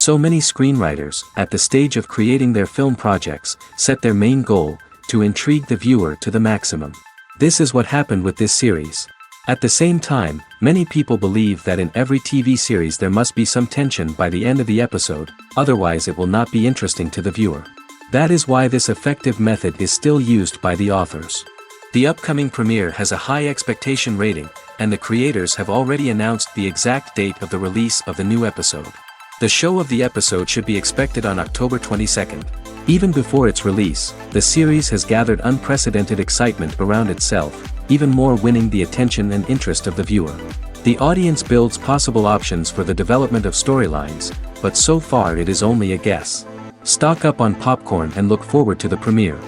So many screenwriters, at the stage of creating their film projects, set their main goal, to intrigue the viewer to the maximum. This is what happened with this series. At the same time, many people believe that in every TV series there must be some tension by the end of the episode, otherwise it will not be interesting to the viewer. That is why this effective method is still used by the authors. The upcoming premiere has a high expectation rating, and the creators have already announced the exact date of the release of the new episode. The show of the episode should be expected on October 22nd. Even before its release, the series has gathered unprecedented excitement around itself, even more winning the attention and interest of the viewer. The audience builds possible options for the development of storylines, but so far it is only a guess. Stock up on popcorn and look forward to the premiere.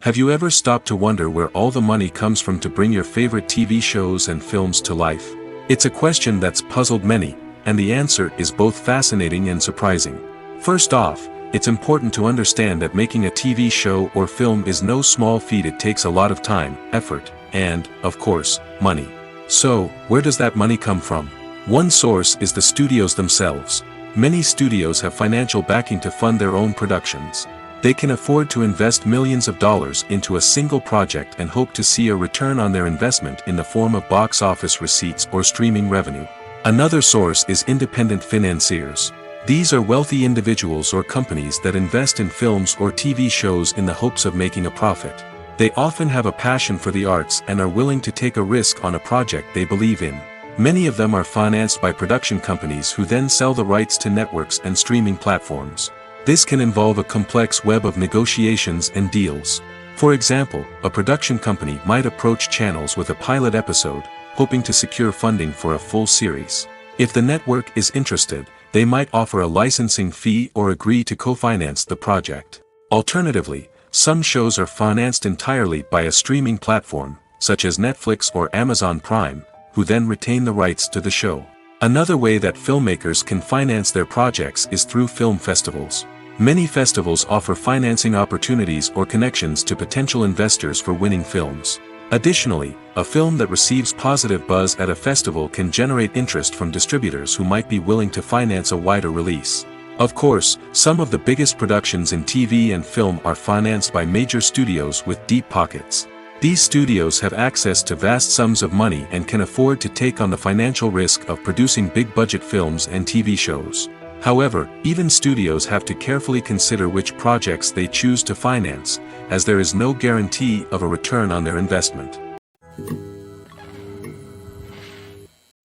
Have you ever stopped to wonder where all the money comes from to bring your favorite TV shows and films to life? It's a question that's puzzled many, and the answer is both fascinating and surprising. First off, it's important to understand that making a TV show or film is no small feat. It takes a lot of time, effort, and, of course, money. So, where does that money come from? One source is the studios themselves. Many studios have financial backing to fund their own productions. They can afford to invest millions of dollars into a single project and hope to see a return on their investment in the form of box office receipts or streaming revenue. Another source is independent financiers. These are wealthy individuals or companies that invest in films or TV shows in the hopes of making a profit. They often have a passion for the arts and are willing to take a risk on a project they believe in. Many of them are financed by production companies who then sell the rights to networks and streaming platforms. This can involve a complex web of negotiations and deals. For example, a production company might approach channels with a pilot episode, hoping to secure funding for a full series. If the network is interested, they might offer a licensing fee or agree to co-finance the project. Alternatively, some shows are financed entirely by a streaming platform, such as Netflix or Amazon Prime, who then retain the rights to the show. Another way that filmmakers can finance their projects is through film festivals. Many festivals offer financing opportunities or connections to potential investors for winning films. Additionally, a film that receives positive buzz at a festival can generate interest from distributors who might be willing to finance a wider release. Of course, some of the biggest productions in TV and film are financed by major studios with deep pockets. These studios have access to vast sums of money and can afford to take on the financial risk of producing big-budget films and TV shows. However, even studios have to carefully consider which projects they choose to finance, as there is no guarantee of a return on their investment.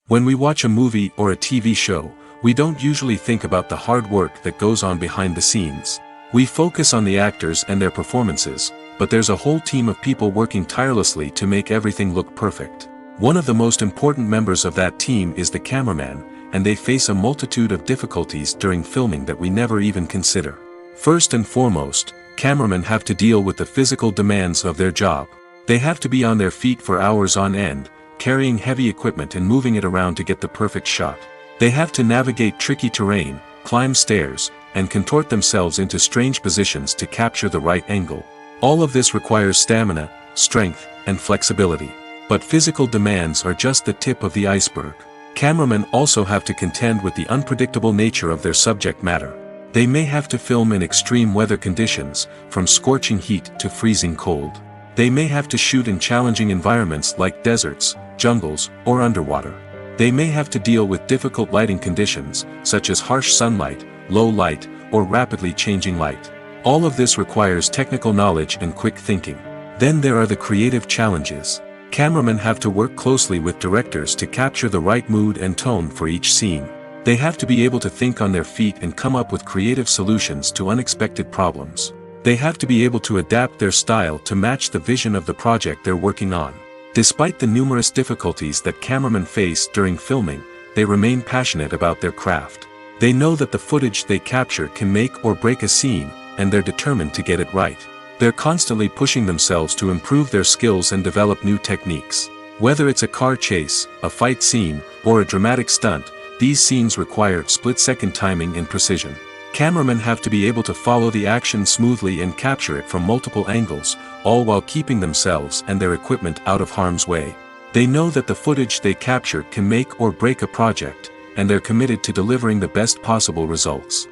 When we watch a movie or a TV show, we don't usually think about the hard work that goes on behind the scenes. We focus on the actors and their performances, but there's a whole team of people working tirelessly to make everything look perfect. One of the most important members of that team is the cameraman, and they face a multitude of difficulties during filming that we never even consider. First and foremost, cameramen have to deal with the physical demands of their job. They have to be on their feet for hours on end, carrying heavy equipment and moving it around to get the perfect shot. They have to navigate tricky terrain, climb stairs, and contort themselves into strange positions to capture the right angle. All of this requires stamina, strength, and flexibility. But physical demands are just the tip of the iceberg. Cameramen also have to contend with the unpredictable nature of their subject matter. They may have to film in extreme weather conditions, from scorching heat to freezing cold. They may have to shoot in challenging environments like deserts, jungles, or underwater. They may have to deal with difficult lighting conditions, such as harsh sunlight, low light, or rapidly changing light. All of this requires technical knowledge and quick thinking. Then there are the creative challenges. Cameramen have to work closely with directors to capture the right mood and tone for each scene. They have to be able to think on their feet and come up with creative solutions to unexpected problems. They have to be able to adapt their style to match the vision of the project they're working on. Despite the numerous difficulties that cameramen face during filming, they remain passionate about their craft. They know that the footage they capture can make or break a scene, and they're determined to get it right. They're constantly pushing themselves to improve their skills and develop new techniques. Whether it's a car chase, a fight scene, or a dramatic stunt, these scenes require split-second timing and precision. Cameramen have to be able to follow the action smoothly and capture it from multiple angles, all while keeping themselves and their equipment out of harm's way. They know that the footage they capture can make or break a project, and they're committed to delivering the best possible results.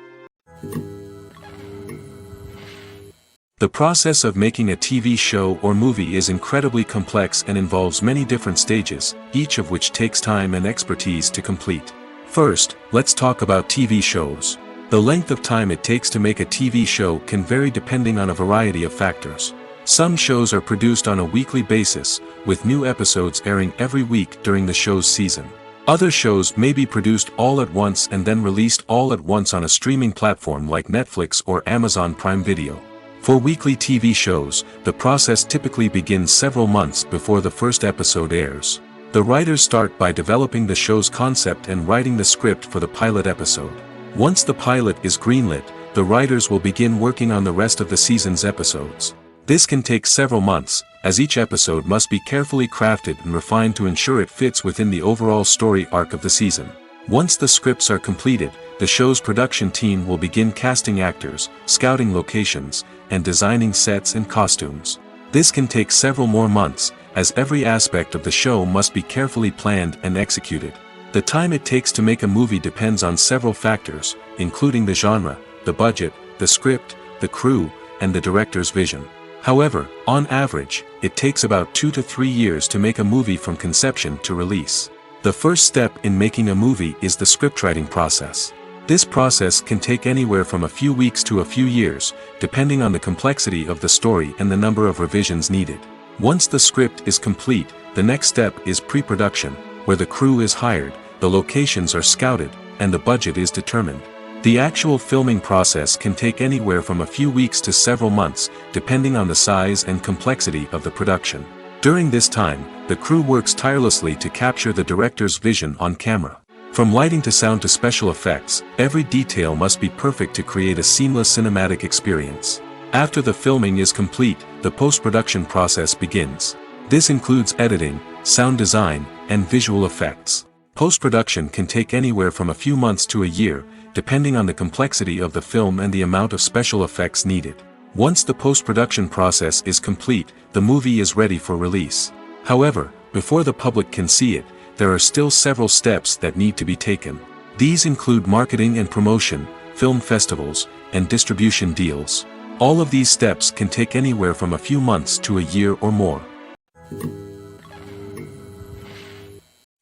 The process of making a TV show or movie is incredibly complex and involves many different stages, each of which takes time and expertise to complete. First, let's talk about TV shows. The length of time it takes to make a TV show can vary depending on a variety of factors. Some shows are produced on a weekly basis, with new episodes airing every week during the show's season. Other shows may be produced all at once and then released all at once on a streaming platform like Netflix or Amazon Prime Video. For weekly TV shows, the process typically begins several months before the first episode airs. The writers start by developing the show's concept and writing the script for the pilot episode. Once the pilot is greenlit, the writers will begin working on the rest of the season's episodes. This can take several months, as each episode must be carefully crafted and refined to ensure it fits within the overall story arc of the season. Once the scripts are completed, the show's production team will begin casting actors, scouting locations, and designing sets and costumes. This can take several more months, as every aspect of the show must be carefully planned and executed. The time it takes to make a movie depends on several factors, including the genre, the budget, the script, the crew, and the director's vision. However, on average, it takes about 2 to 3 years to make a movie from conception to release. The first step in making a movie is the scriptwriting process. This process can take anywhere from a few weeks to a few years, depending on the complexity of the story and the number of revisions needed. Once the script is complete, the next step is pre-production, where the crew is hired, the locations are scouted, and the budget is determined. The actual filming process can take anywhere from a few weeks to several months, depending on the size and complexity of the production. During this time, the crew works tirelessly to capture the director's vision on camera. From lighting to sound to special effects, every detail must be perfect to create a seamless cinematic experience. After the filming is complete, the post-production process begins. This includes editing, sound design, and visual effects. Post-production can take anywhere from a few months to a year, depending on the complexity of the film and the amount of special effects needed. Once the post-production process is complete, the movie is ready for release. However, before the public can see it, there are still several steps that need to be taken. These include marketing and promotion, film festivals, and distribution deals. All of these steps can take anywhere from a few months to a year or more.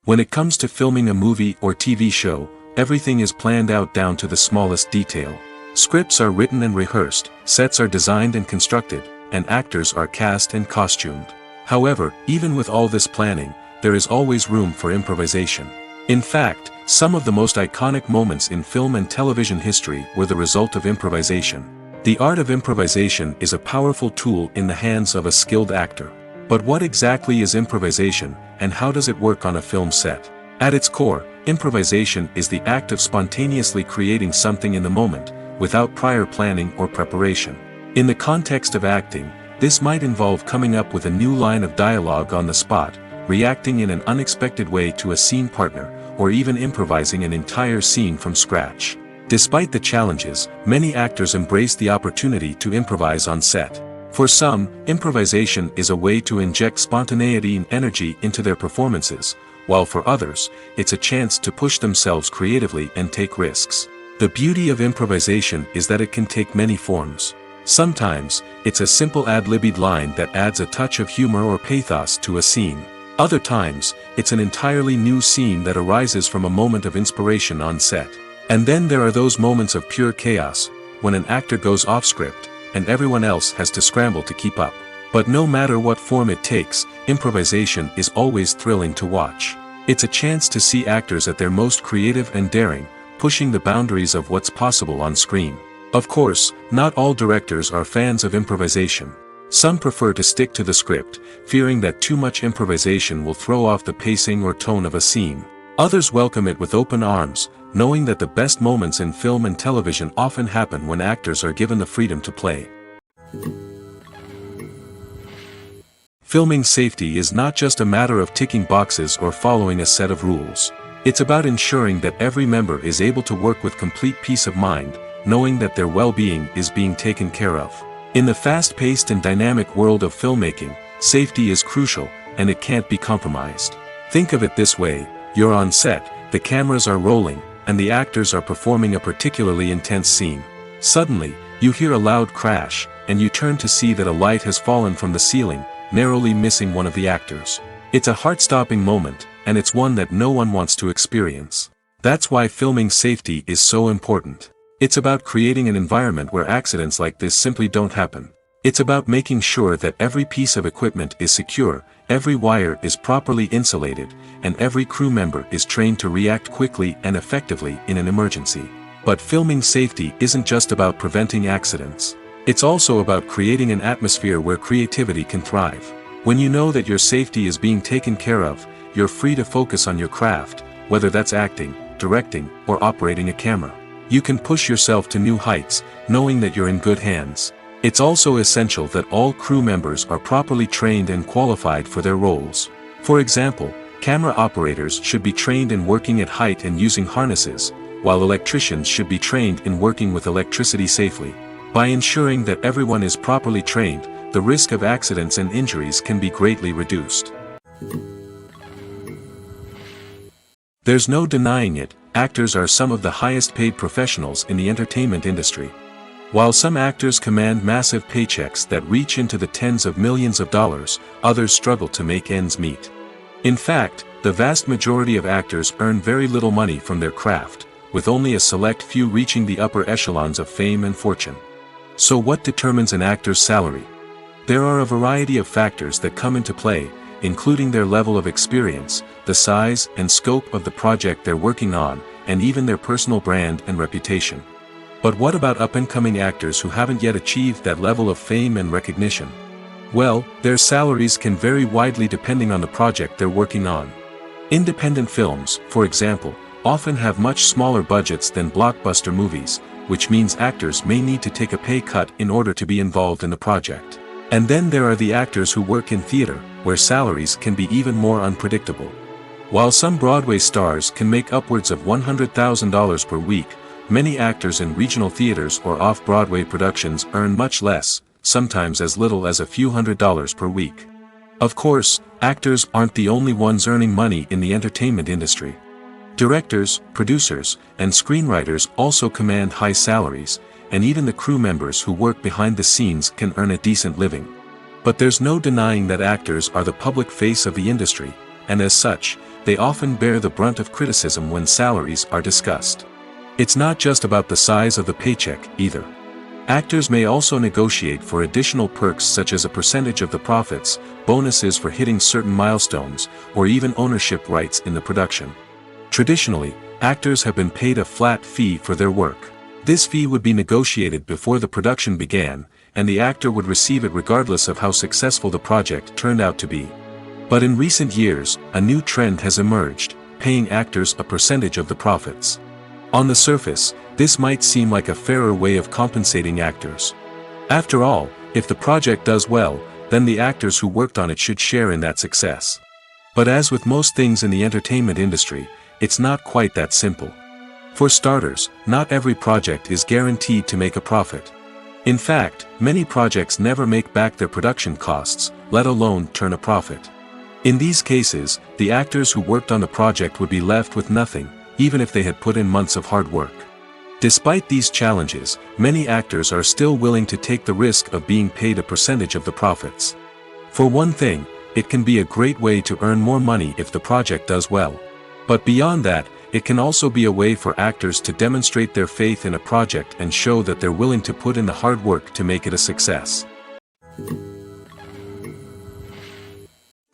When it comes to filming a movie or TV show, everything is planned out down to the smallest detail. Scripts are written and rehearsed, sets are designed and constructed, and actors are cast and costumed. However, even with all this planning, there is always room for improvisation. In fact, some of the most iconic moments in film and television history were the result of improvisation. The art of improvisation is a powerful tool in the hands of a skilled actor. But what exactly is improvisation, and how does it work on a film set? At its core, improvisation is the act of spontaneously creating something in the moment, without prior planning or preparation. In the context of acting, this might involve coming up with a new line of dialogue on the spot, reacting in an unexpected way to a scene partner, or even improvising an entire scene from scratch. Despite the challenges, many actors embrace the opportunity to improvise on set. For some, improvisation is a way to inject spontaneity and energy into their performances, while for others, it's a chance to push themselves creatively and take risks. The beauty of improvisation is that it can take many forms. Sometimes, it's a simple ad-libbed line that adds a touch of humor or pathos to a scene. Other times, it's an entirely new scene that arises from a moment of inspiration on set. And then there are those moments of pure chaos, when an actor goes off script, and everyone else has to scramble to keep up. But no matter what form it takes, improvisation is always thrilling to watch. It's a chance to see actors at their most creative and daring, pushing the boundaries of what's possible on screen. Of course, not all directors are fans of improvisation. Some prefer to stick to the script, fearing that too much improvisation will throw off the pacing or tone of a scene. Others welcome it with open arms, knowing that the best moments in film and television often happen when actors are given the freedom to play. Filming safety is not just a matter of ticking boxes or following a set of rules. It's about ensuring that every member is able to work with complete peace of mind, knowing that their well-being is being taken care of. In the fast-paced and dynamic world of filmmaking, safety is crucial, and it can't be compromised. Think of it this way: you're on set, the cameras are rolling, and the actors are performing a particularly intense scene. Suddenly, you hear a loud crash, and you turn to see that a light has fallen from the ceiling, narrowly missing one of the actors. It's a heart-stopping moment, and it's one that no one wants to experience. That's why filming safety is so important. It's about creating an environment where accidents like this simply don't happen. It's about making sure that every piece of equipment is secure, every wire is properly insulated, and every crew member is trained to react quickly and effectively in an emergency. But filming safety isn't just about preventing accidents. It's also about creating an atmosphere where creativity can thrive. When you know that your safety is being taken care of, you're free to focus on your craft, whether that's acting, directing, or operating a camera. You can push yourself to new heights, knowing that you're in good hands. It's also essential that all crew members are properly trained and qualified for their roles. For example, camera operators should be trained in working at height and using harnesses, while electricians should be trained in working with electricity safely. By ensuring that everyone is properly trained, the risk of accidents and injuries can be greatly reduced. There's no denying it, actors are some of the highest paid professionals in the entertainment industry. While some actors command massive paychecks that reach into the tens of millions of dollars, others struggle to make ends meet. In fact, the vast majority of actors earn very little money from their craft, with only a select few reaching the upper echelons of fame and fortune. So what determines an actor's salary? There are a variety of factors that come into play, including their level of experience, the size and scope of the project they're working on, and even their personal brand and reputation. But what about up-and-coming actors who haven't yet achieved that level of fame and recognition? Well, their salaries can vary widely depending on the project they're working on. Independent films, for example, often have much smaller budgets than blockbuster movies, which means actors may need to take a pay cut in order to be involved in the project. And then there are the actors who work in theater, where salaries can be even more unpredictable. While some Broadway stars can make upwards of $100,000 per week, many actors in regional theaters or off-Broadway productions earn much less, sometimes as little as a few $100s per week. Of course, actors aren't the only ones earning money in the entertainment industry. Directors, producers, and screenwriters also command high salaries, and even the crew members who work behind the scenes can earn a decent living. But there's no denying that actors are the public face of the industry, and as such, they often bear the brunt of criticism when salaries are discussed. It's not just about the size of the paycheck, either. Actors may also negotiate for additional perks such as a percentage of the profits, bonuses for hitting certain milestones, or even ownership rights in the production. Traditionally, actors have been paid a flat fee for their work. This fee would be negotiated before the production began, and the actor would receive it regardless of how successful the project turned out to be. But in recent years, a new trend has emerged, paying actors a percentage of the profits. On the surface, this might seem like a fairer way of compensating actors. After all, if the project does well, then the actors who worked on it should share in that success. But as with most things in the entertainment industry, it's not quite that simple. For starters, not every project is guaranteed to make a profit. In fact, many projects never make back their production costs, let alone turn a profit. In these cases, the actors who worked on the project would be left with nothing, even if they had put in months of hard work. Despite these challenges, many actors are still willing to take the risk of being paid a percentage of the profits. For one thing, it can be a great way to earn more money if the project does well. But beyond that, it can also be a way for actors to demonstrate their faith in a project and show that they're willing to put in the hard work to make it a success.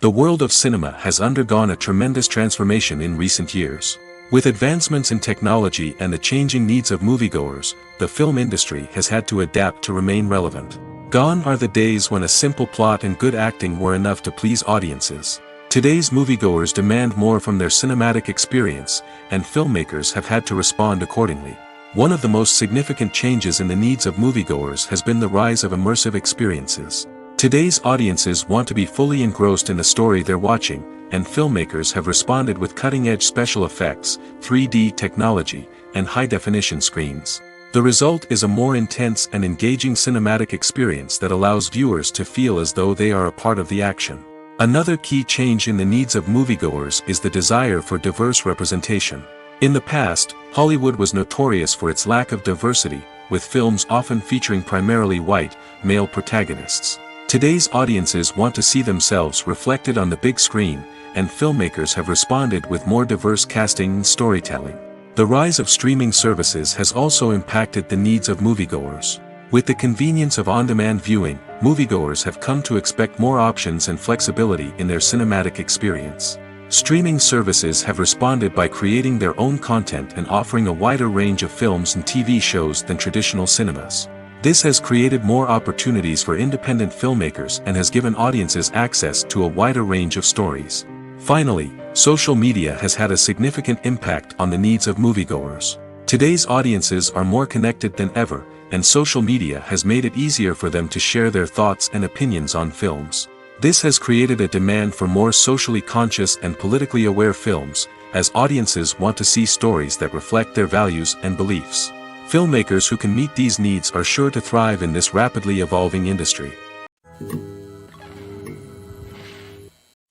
The world of cinema has undergone a tremendous transformation in recent years. With advancements in technology and the changing needs of moviegoers, the film industry has had to adapt to remain relevant. Gone are the days when a simple plot and good acting were enough to please audiences. Today's moviegoers demand more from their cinematic experience, and filmmakers have had to respond accordingly. One of the most significant changes in the needs of moviegoers has been the rise of immersive experiences. Today's audiences want to be fully engrossed in the story they're watching, and filmmakers have responded with cutting-edge special effects, 3D technology, and high-definition screens. The result is a more intense and engaging cinematic experience that allows viewers to feel as though they are a part of the action. Another key change in the needs of moviegoers is the desire for diverse representation. In the past, Hollywood was notorious for its lack of diversity, with films often featuring primarily white, male protagonists. Today's audiences want to see themselves reflected on the big screen, and filmmakers have responded with more diverse casting and storytelling. The rise of streaming services has also impacted the needs of moviegoers. With the convenience of on-demand viewing, moviegoers have come to expect more options and flexibility in their cinematic experience. Streaming services have responded by creating their own content and offering a wider range of films and TV shows than traditional cinemas. This has created more opportunities for independent filmmakers and has given audiences access to a wider range of stories. Finally, social media has had a significant impact on the needs of moviegoers. Today's audiences are more connected than ever, and social media has made it easier for them to share their thoughts and opinions on films. This has created a demand for more socially conscious and politically aware films, as audiences want to see stories that reflect their values and beliefs. Filmmakers who can meet these needs are sure to thrive in this rapidly evolving industry.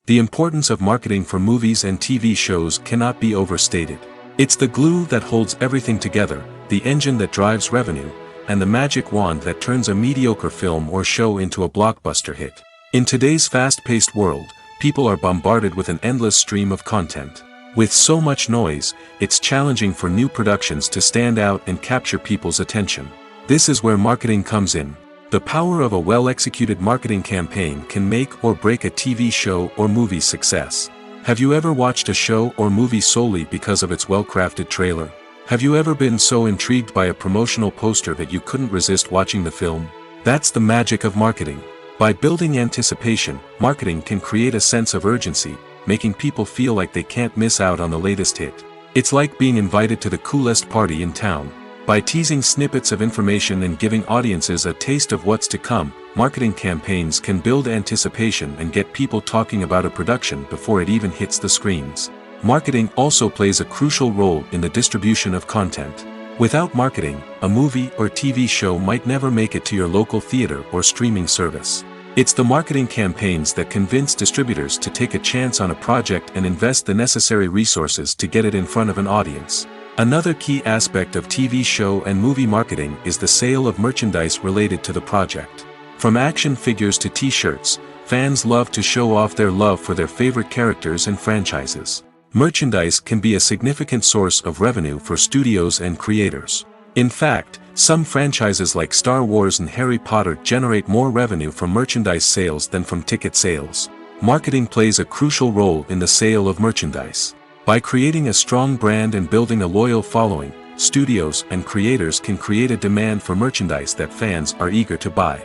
The importance of marketing for movies and TV shows cannot be overstated. It's the glue that holds everything together, the engine that drives revenue, and the magic wand that turns a mediocre film or show into a blockbuster hit. In today's fast-paced world, people are bombarded with an endless stream of content. With so much noise, it's challenging for new productions to stand out and capture people's attention. This is where marketing comes in. The power of a well-executed marketing campaign can make or break a TV show or movie's success. Have you ever watched a show or movie solely because of its well-crafted trailer? Have you ever been so intrigued by a promotional poster that you couldn't resist watching the film? That's the magic of marketing. By building anticipation, marketing can create a sense of urgency, making people feel like they can't miss out on the latest hit. It's like being invited to the coolest party in town. By teasing snippets of information and giving audiences a taste of what's to come, marketing campaigns can build anticipation and get people talking about a production before it even hits the screens. Marketing also plays a crucial role in the distribution of content. Without marketing, a movie or TV show might never make it to your local theater or streaming service. It's the marketing campaigns that convince distributors to take a chance on a project and invest the necessary resources to get it in front of an audience. Another key aspect of TV show and movie marketing is the sale of merchandise related to the project. From action figures to t-shirts, fans love to show off their love for their favorite characters and franchises. Merchandise can be a significant source of revenue for studios and creators. In fact, some franchises like Star Wars and Harry Potter generate more revenue from merchandise sales than from ticket sales. Marketing plays a crucial role in the sale of merchandise. By creating a strong brand and building a loyal following, studios and creators can create a demand for merchandise that fans are eager to buy.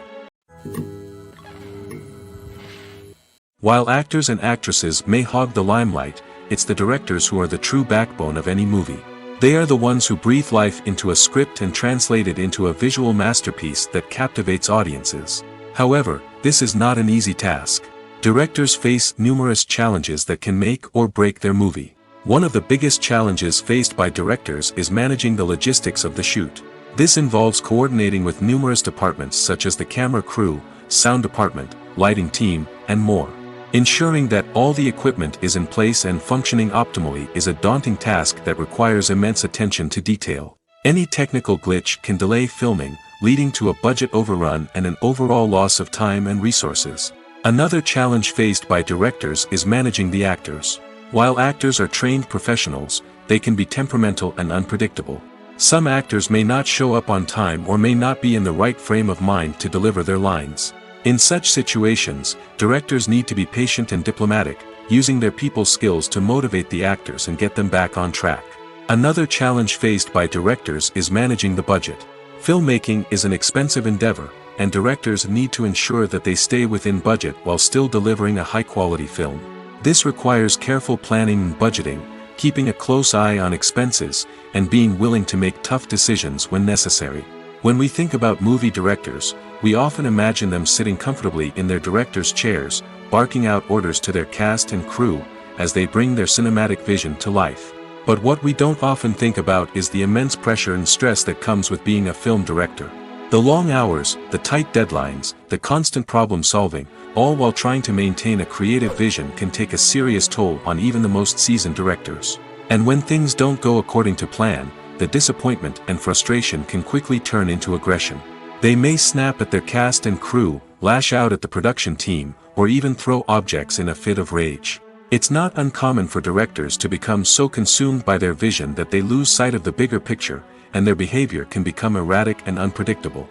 While actors and actresses may hog the limelight, it's the directors who are the true backbone of any movie. They are the ones who breathe life into a script and translate it into a visual masterpiece that captivates audiences. However, this is not an easy task. Directors face numerous challenges that can make or break their movie. One of the biggest challenges faced by directors is managing the logistics of the shoot. This involves coordinating with numerous departments such as the camera crew, sound department, lighting team, and more. Ensuring that all the equipment is in place and functioning optimally is a daunting task that requires immense attention to detail. Any technical glitch can delay filming, leading to a budget overrun and an overall loss of time and resources. Another challenge faced by directors is managing the actors. While actors are trained professionals, they can be temperamental and unpredictable. Some actors may not show up on time or may not be in the right frame of mind to deliver their lines. In such situations, directors need to be patient and diplomatic, using their people skills to motivate the actors and get them back on track. Another challenge faced by directors is managing the budget. Filmmaking is an expensive endeavor, and directors need to ensure that they stay within budget while still delivering a high-quality film. This requires careful planning and budgeting, keeping a close eye on expenses, and being willing to make tough decisions when necessary. When we think about movie directors, we often imagine them sitting comfortably in their director's chairs, barking out orders to their cast and crew, as they bring their cinematic vision to life. But what we don't often think about is the immense pressure and stress that comes with being a film director. The The long hours, the tight deadlines, the constant problem solving, all while trying to maintain a creative vision can take a serious toll on even the most seasoned directors. And when things don't go according to plan, the disappointment and frustration can quickly turn into aggression. They may snap at their cast and crew, lash out at the production team, or even throw objects in a fit of rage. It's not uncommon for directors to become so consumed by their vision that they lose sight of the bigger picture, and their behavior can become erratic and unpredictable.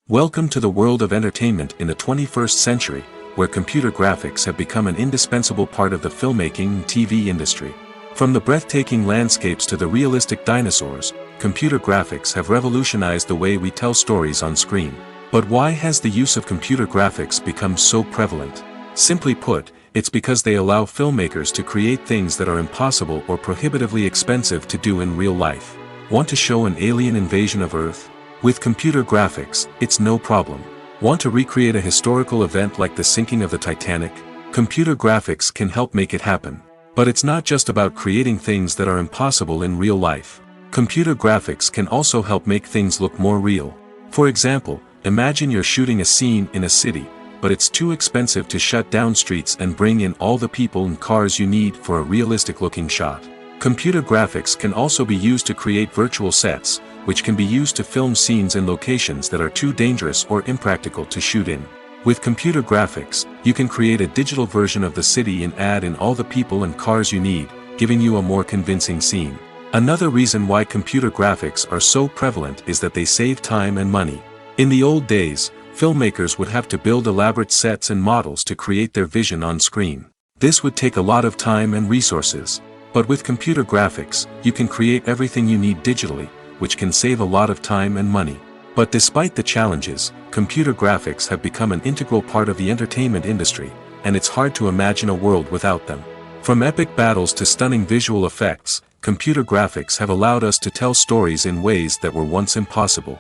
Welcome to the world of entertainment in the 21st century, where computer graphics have become an indispensable part of the filmmaking and TV industry. From the breathtaking landscapes to the realistic dinosaurs, computer graphics have revolutionized the way we tell stories on screen. But why has the use of computer graphics become so prevalent? Simply put, it's because they allow filmmakers to create things that are impossible or prohibitively expensive to do in real life. Want to show an alien invasion of Earth? With computer graphics, it's no problem. Want to recreate a historical event like the sinking of the Titanic? Computer graphics can help make it happen. But it's not just about creating things that are impossible in real life. Computer graphics can also help make things look more real. For example, imagine you're shooting a scene in a city, but it's too expensive to shut down streets and bring in all the people and cars you need for a realistic-looking shot. Computer graphics can also be used to create virtual sets, which can be used to film scenes in locations that are too dangerous or impractical to shoot in. With computer graphics, you can create a digital version of the city and add in all the people and cars you need, giving you a more convincing scene. Another reason why computer graphics are so prevalent is that they save time and money. In the old days, filmmakers would have to build elaborate sets and models to create their vision on screen. This would take a lot of time and resources. But with computer graphics, you can create everything you need digitally, which can save a lot of time and money. But despite the challenges, computer graphics have become an integral part of the entertainment industry, and it's hard to imagine a world without them. From epic battles to stunning visual effects, computer graphics have allowed us to tell stories in ways that were once impossible.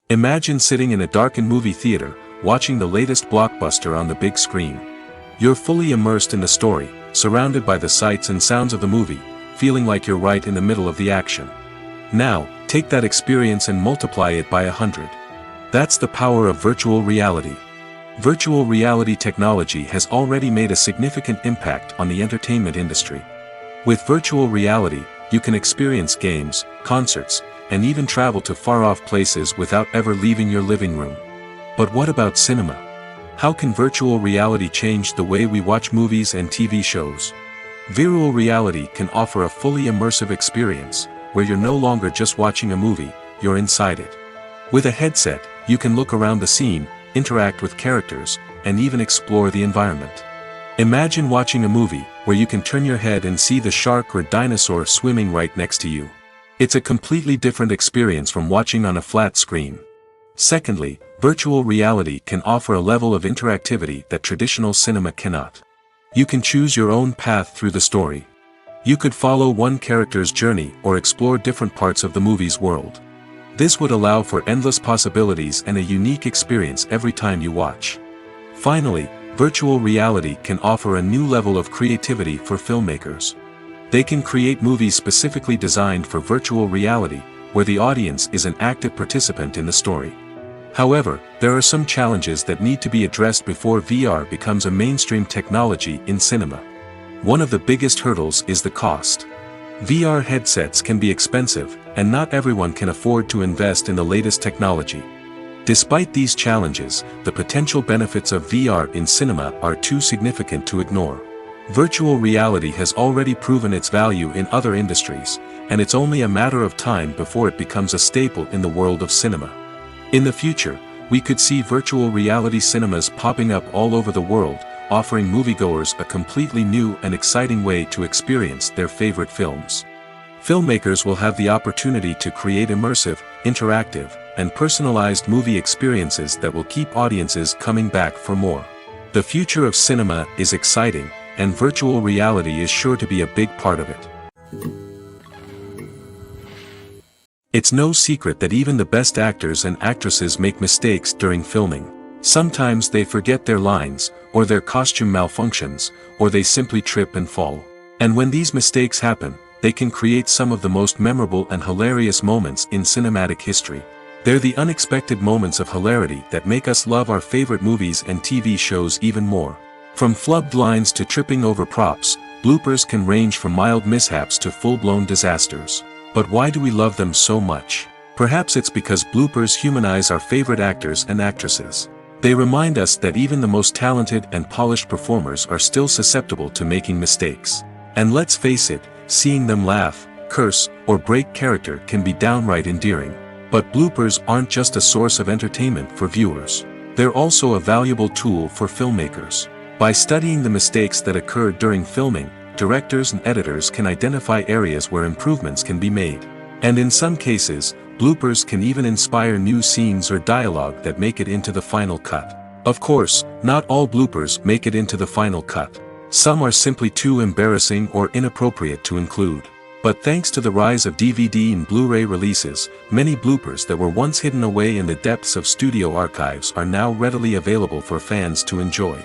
Imagine sitting in a darkened movie theater, watching the latest blockbuster on the big screen. You're fully immersed in the story, surrounded by the sights and sounds of the movie, feeling like you're right in the middle of the action. Now, take that experience and multiply it by 100. That's the power of virtual reality. Virtual reality technology has already made a significant impact on the entertainment industry. With virtual reality, you can experience games, concerts, and even travel to far-off places without ever leaving your living room. But what about cinema? How can virtual reality change the way we watch movies and TV shows? Virtual reality can offer a fully immersive experience, where you're no longer just watching a movie, you're inside it. With a headset, you can look around the scene, interact with characters, and even explore the environment. Imagine watching a movie, where you can turn your head and see the shark or dinosaur swimming right next to you. It's a completely different experience from watching on a flat screen. Secondly, virtual reality can offer a level of interactivity that traditional cinema cannot. You can choose your own path through the story. You could follow one character's journey or explore different parts of the movie's world. This would allow for endless possibilities and a unique experience every time you watch. Finally, virtual reality can offer a new level of creativity for filmmakers. They can create movies specifically designed for virtual reality, where the audience is an active participant in the story. However, there are some challenges that need to be addressed before VR becomes a mainstream technology in cinema. One of the biggest hurdles is the cost. VR headsets can be expensive, and not everyone can afford to invest in the latest technology. Despite these challenges, the potential benefits of VR in cinema are too significant to ignore. Virtual reality has already proven its value in other industries, and it's only a matter of time before it becomes a staple in the world of cinema. In the future, we could see virtual reality cinemas popping up all over the world, offering moviegoers a completely new and exciting way to experience their favorite films. Filmmakers will have the opportunity to create immersive, interactive, and personalized movie experiences that will keep audiences coming back for more. The future of cinema is exciting, and virtual reality is sure to be a big part of it. It's no secret that even the best actors and actresses make mistakes during filming. Sometimes they forget their lines, or their costume malfunctions, or they simply trip and fall. And when these mistakes happen, they can create some of the most memorable and hilarious moments in cinematic history. They're the unexpected moments of hilarity that make us love our favorite movies and TV shows even more. From flubbed lines to tripping over props, bloopers can range from mild mishaps to full-blown disasters. But why do we love them so much? Perhaps it's because bloopers humanize our favorite actors and actresses. They remind us that even the most talented and polished performers are still susceptible to making mistakes. And let's face it, seeing them laugh, curse, or break character can be downright endearing. But bloopers aren't just a source of entertainment for viewers. They're also a valuable tool for filmmakers. By studying the mistakes that occurred during filming, directors and editors can identify areas where improvements can be made. And in some cases, bloopers can even inspire new scenes or dialogue that make it into the final cut. Of course, not all bloopers make it into the final cut. Some are simply too embarrassing or inappropriate to include. But thanks to the rise of DVD and Blu-ray releases, many bloopers that were once hidden away in the depths of studio archives are now readily available for fans to enjoy.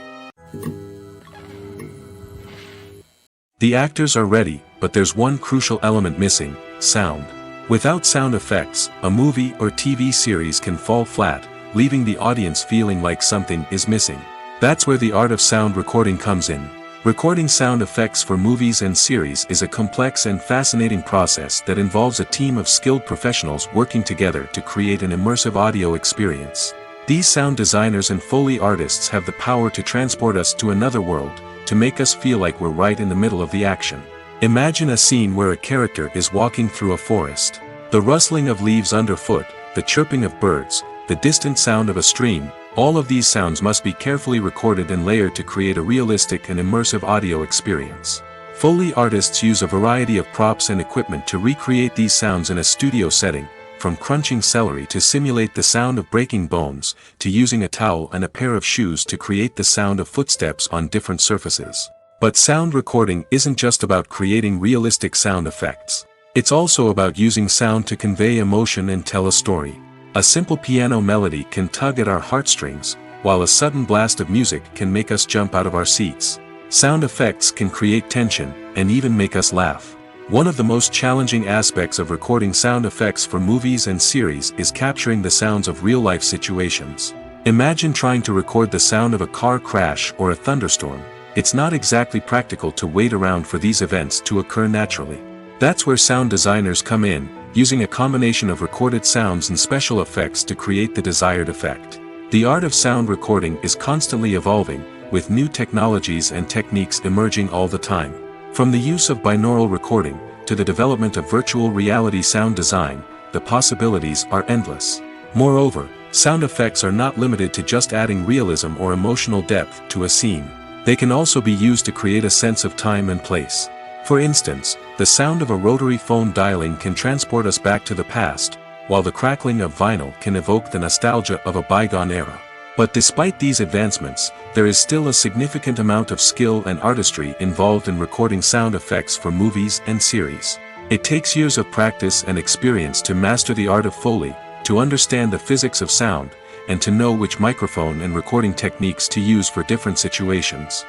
The actors are ready, but there's one crucial element missing: sound. Without sound effects, a movie or TV series can fall flat, leaving the audience feeling like something is missing. That's where the art of sound recording comes in. Recording sound effects for movies and series is a complex and fascinating process that involves a team of skilled professionals working together to create an immersive audio experience. These sound designers and Foley artists have the power to transport us to another world, to make us feel like we're right in the middle of the action. Imagine a scene where a character is walking through a forest. The rustling of leaves underfoot, the chirping of birds, the distant sound of a stream, all of these sounds must be carefully recorded and layered to create a realistic and immersive audio experience. Foley artists use a variety of props and equipment to recreate these sounds in a studio setting, from crunching celery to simulate the sound of breaking bones, to using a towel and a pair of shoes to create the sound of footsteps on different surfaces. But sound recording isn't just about creating realistic sound effects. It's also about using sound to convey emotion and tell a story. A simple piano melody can tug at our heartstrings, while a sudden blast of music can make us jump out of our seats. Sound effects can create tension, and even make us laugh. One of the most challenging aspects of recording sound effects for movies and series is capturing the sounds of real-life situations. Imagine trying to record the sound of a car crash or a thunderstorm. It's not exactly practical to wait around for these events to occur naturally. That's where sound designers come in, using a combination of recorded sounds and special effects to create the desired effect. The art of sound recording is constantly evolving, with new technologies and techniques emerging all the time. From the use of binaural recording, to the development of virtual reality sound design, the possibilities are endless. Moreover, sound effects are not limited to just adding realism or emotional depth to a scene. They can also be used to create a sense of time and place. For instance, the sound of a rotary phone dialing can transport us back to the past, while the crackling of vinyl can evoke the nostalgia of a bygone era. But despite these advancements, there is still a significant amount of skill and artistry involved in recording sound effects for movies and series. It takes years of practice and experience to master the art of Foley, to understand the physics of sound, and to know which microphone and recording techniques to use for different situations.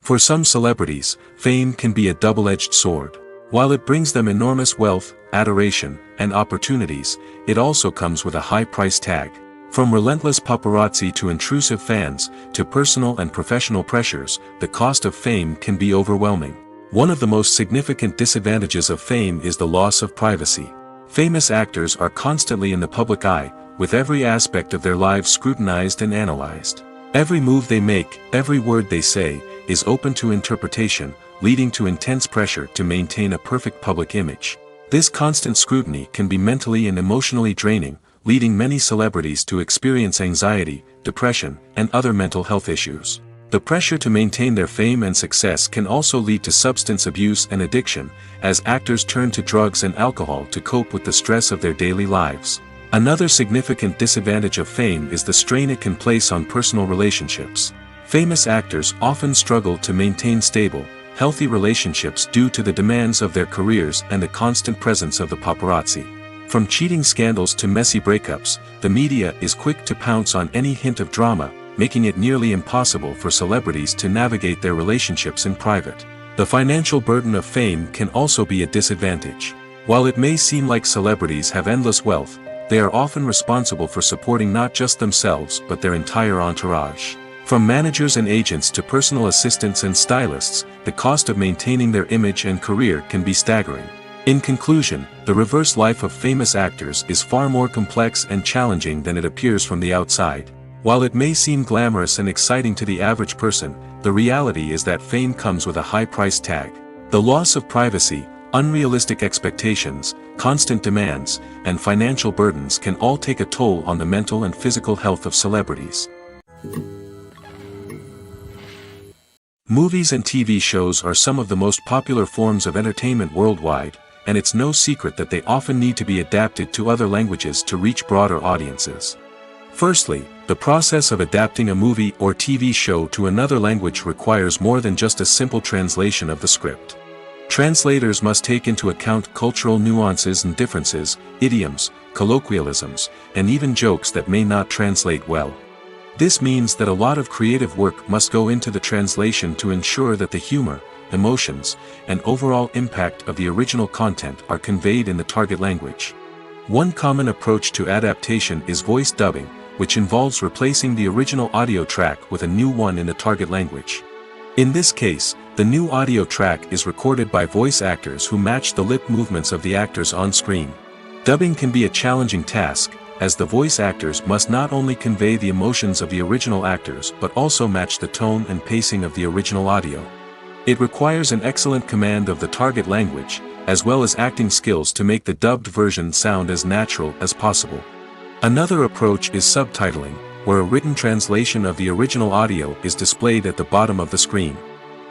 For some celebrities, fame can be a double-edged sword. While it brings them enormous wealth, adoration, and opportunities, it also comes with a high price tag. From relentless paparazzi to intrusive fans, to personal and professional pressures, the cost of fame can be overwhelming. One of the most significant disadvantages of fame is the loss of privacy. Famous actors are constantly in the public eye, with every aspect of their lives scrutinized and analyzed. Every move they make, every word they say, is open to interpretation, leading to intense pressure to maintain a perfect public image. This constant scrutiny can be mentally and emotionally draining, leading many celebrities to experience anxiety, depression, and other mental health issues. The pressure to maintain their fame and success can also lead to substance abuse and addiction, as actors turn to drugs and alcohol to cope with the stress of their daily lives. Another significant disadvantage of fame is the strain it can place on personal relationships. Famous actors often struggle to maintain stable, healthy relationships due to the demands of their careers and the constant presence of the paparazzi. From cheating scandals to messy breakups, the media is quick to pounce on any hint of drama, making it nearly impossible for celebrities to navigate their relationships in private. The financial burden of fame can also be a disadvantage. While it may seem like celebrities have endless wealth, they are often responsible for supporting not just themselves but their entire entourage. From managers and agents to personal assistants and stylists, the cost of maintaining their image and career can be staggering. In conclusion, the reverse life of famous actors is far more complex and challenging than it appears from the outside. While it may seem glamorous and exciting to the average person, the reality is that fame comes with a high price tag. The loss of privacy, unrealistic expectations, constant demands, and financial burdens can all take a toll on the mental and physical health of celebrities. Movies and TV shows are some of the most popular forms of entertainment worldwide, and it's no secret that they often need to be adapted to other languages to reach broader audiences. Firstly, the process of adapting a movie or TV show to another language requires more than just a simple translation of the script. Translators must take into account cultural nuances and differences, idioms, colloquialisms, and even jokes that may not translate well. This means that a lot of creative work must go into the translation to ensure that the humor, emotions, and overall impact of the original content are conveyed in the target language. One common approach to adaptation is voice dubbing, which involves replacing the original audio track with a new one in the target language. In this case, the new audio track is recorded by voice actors who match the lip movements of the actors on screen. Dubbing can be a challenging task, as the voice actors must not only convey the emotions of the original actors but also match the tone and pacing of the original audio. It requires an excellent command of the target language, as well as acting skills to make the dubbed version sound as natural as possible. Another approach is subtitling, where a written translation of the original audio is displayed at the bottom of the screen.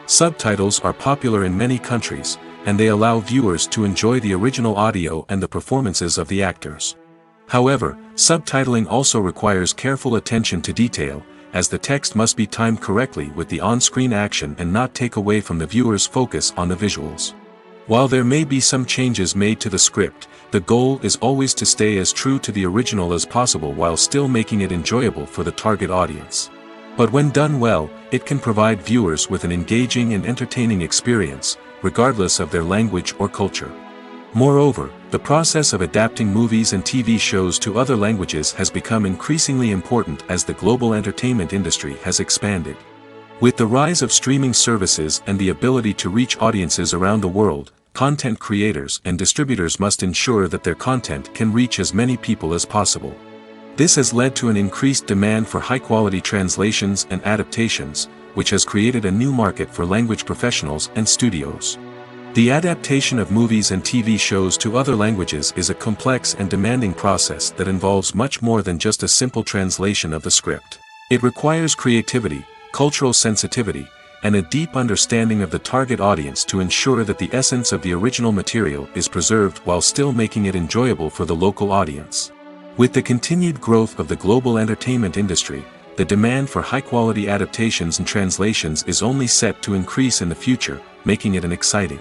Subtitles are popular in many countries, and they allow viewers to enjoy the original audio and the performances of the actors. However, subtitling also requires careful attention to detail, as the text must be timed correctly with the on-screen action and not take away from the viewer's focus on the visuals. While there may be some changes made to the script, the goal is always to stay as true to the original as possible while still making it enjoyable for the target audience. But when done well, it can provide viewers with an engaging and entertaining experience, regardless of their language or culture. Moreover, the process of adapting movies and TV shows to other languages has become increasingly important as the global entertainment industry has expanded. With the rise of streaming services and the ability to reach audiences around the world, content creators and distributors must ensure that their content can reach as many people as possible. This has led to an increased demand for high-quality translations and adaptations, which has created a new market for language professionals and studios. The adaptation of movies and TV shows to other languages is a complex and demanding process that involves much more than just a simple translation of the script. It requires creativity, cultural sensitivity, and a deep understanding of the target audience to ensure that the essence of the original material is preserved while still making it enjoyable for the local audience. With the continued growth of the global entertainment industry, the demand for high-quality adaptations and translations is only set to increase in the future, making it an exciting.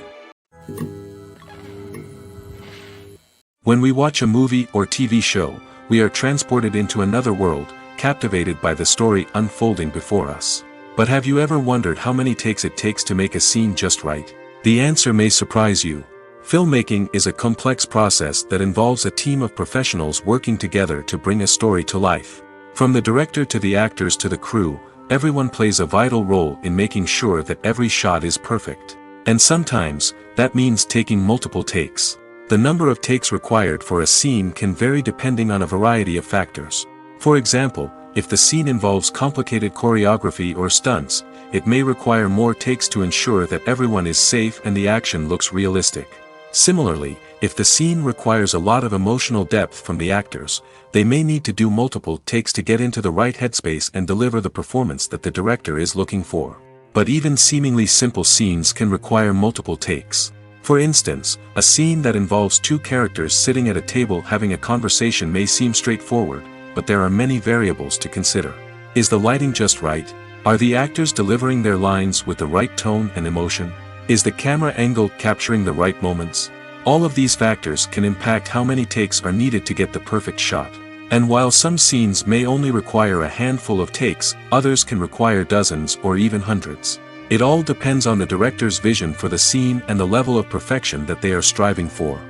When we watch a movie or TV show, we are transported into another world, captivated by the story unfolding before us. But have you ever wondered how many takes it takes to make a scene just right? The answer may surprise you. Filmmaking is a complex process that involves a team of professionals working together to bring a story to life. From the director to the actors to the crew, everyone plays a vital role in making sure that every shot is perfect. And sometimes, that means taking multiple takes. The number of takes required for a scene can vary depending on a variety of factors. For example, if the scene involves complicated choreography or stunts, it may require more takes to ensure that everyone is safe and the action looks realistic. Similarly, if the scene requires a lot of emotional depth from the actors, they may need to do multiple takes to get into the right headspace and deliver the performance that the director is looking for. But even seemingly simple scenes can require multiple takes. For instance, a scene that involves two characters sitting at a table having a conversation may seem straightforward, but there are many variables to consider. Is the lighting just right? Are the actors delivering their lines with the right tone and emotion? Is the camera angle capturing the right moments? All of these factors can impact how many takes are needed to get the perfect shot. And while some scenes may only require a handful of takes, others can require dozens or even hundreds. It all depends on the director's vision for the scene and the level of perfection that they are striving for.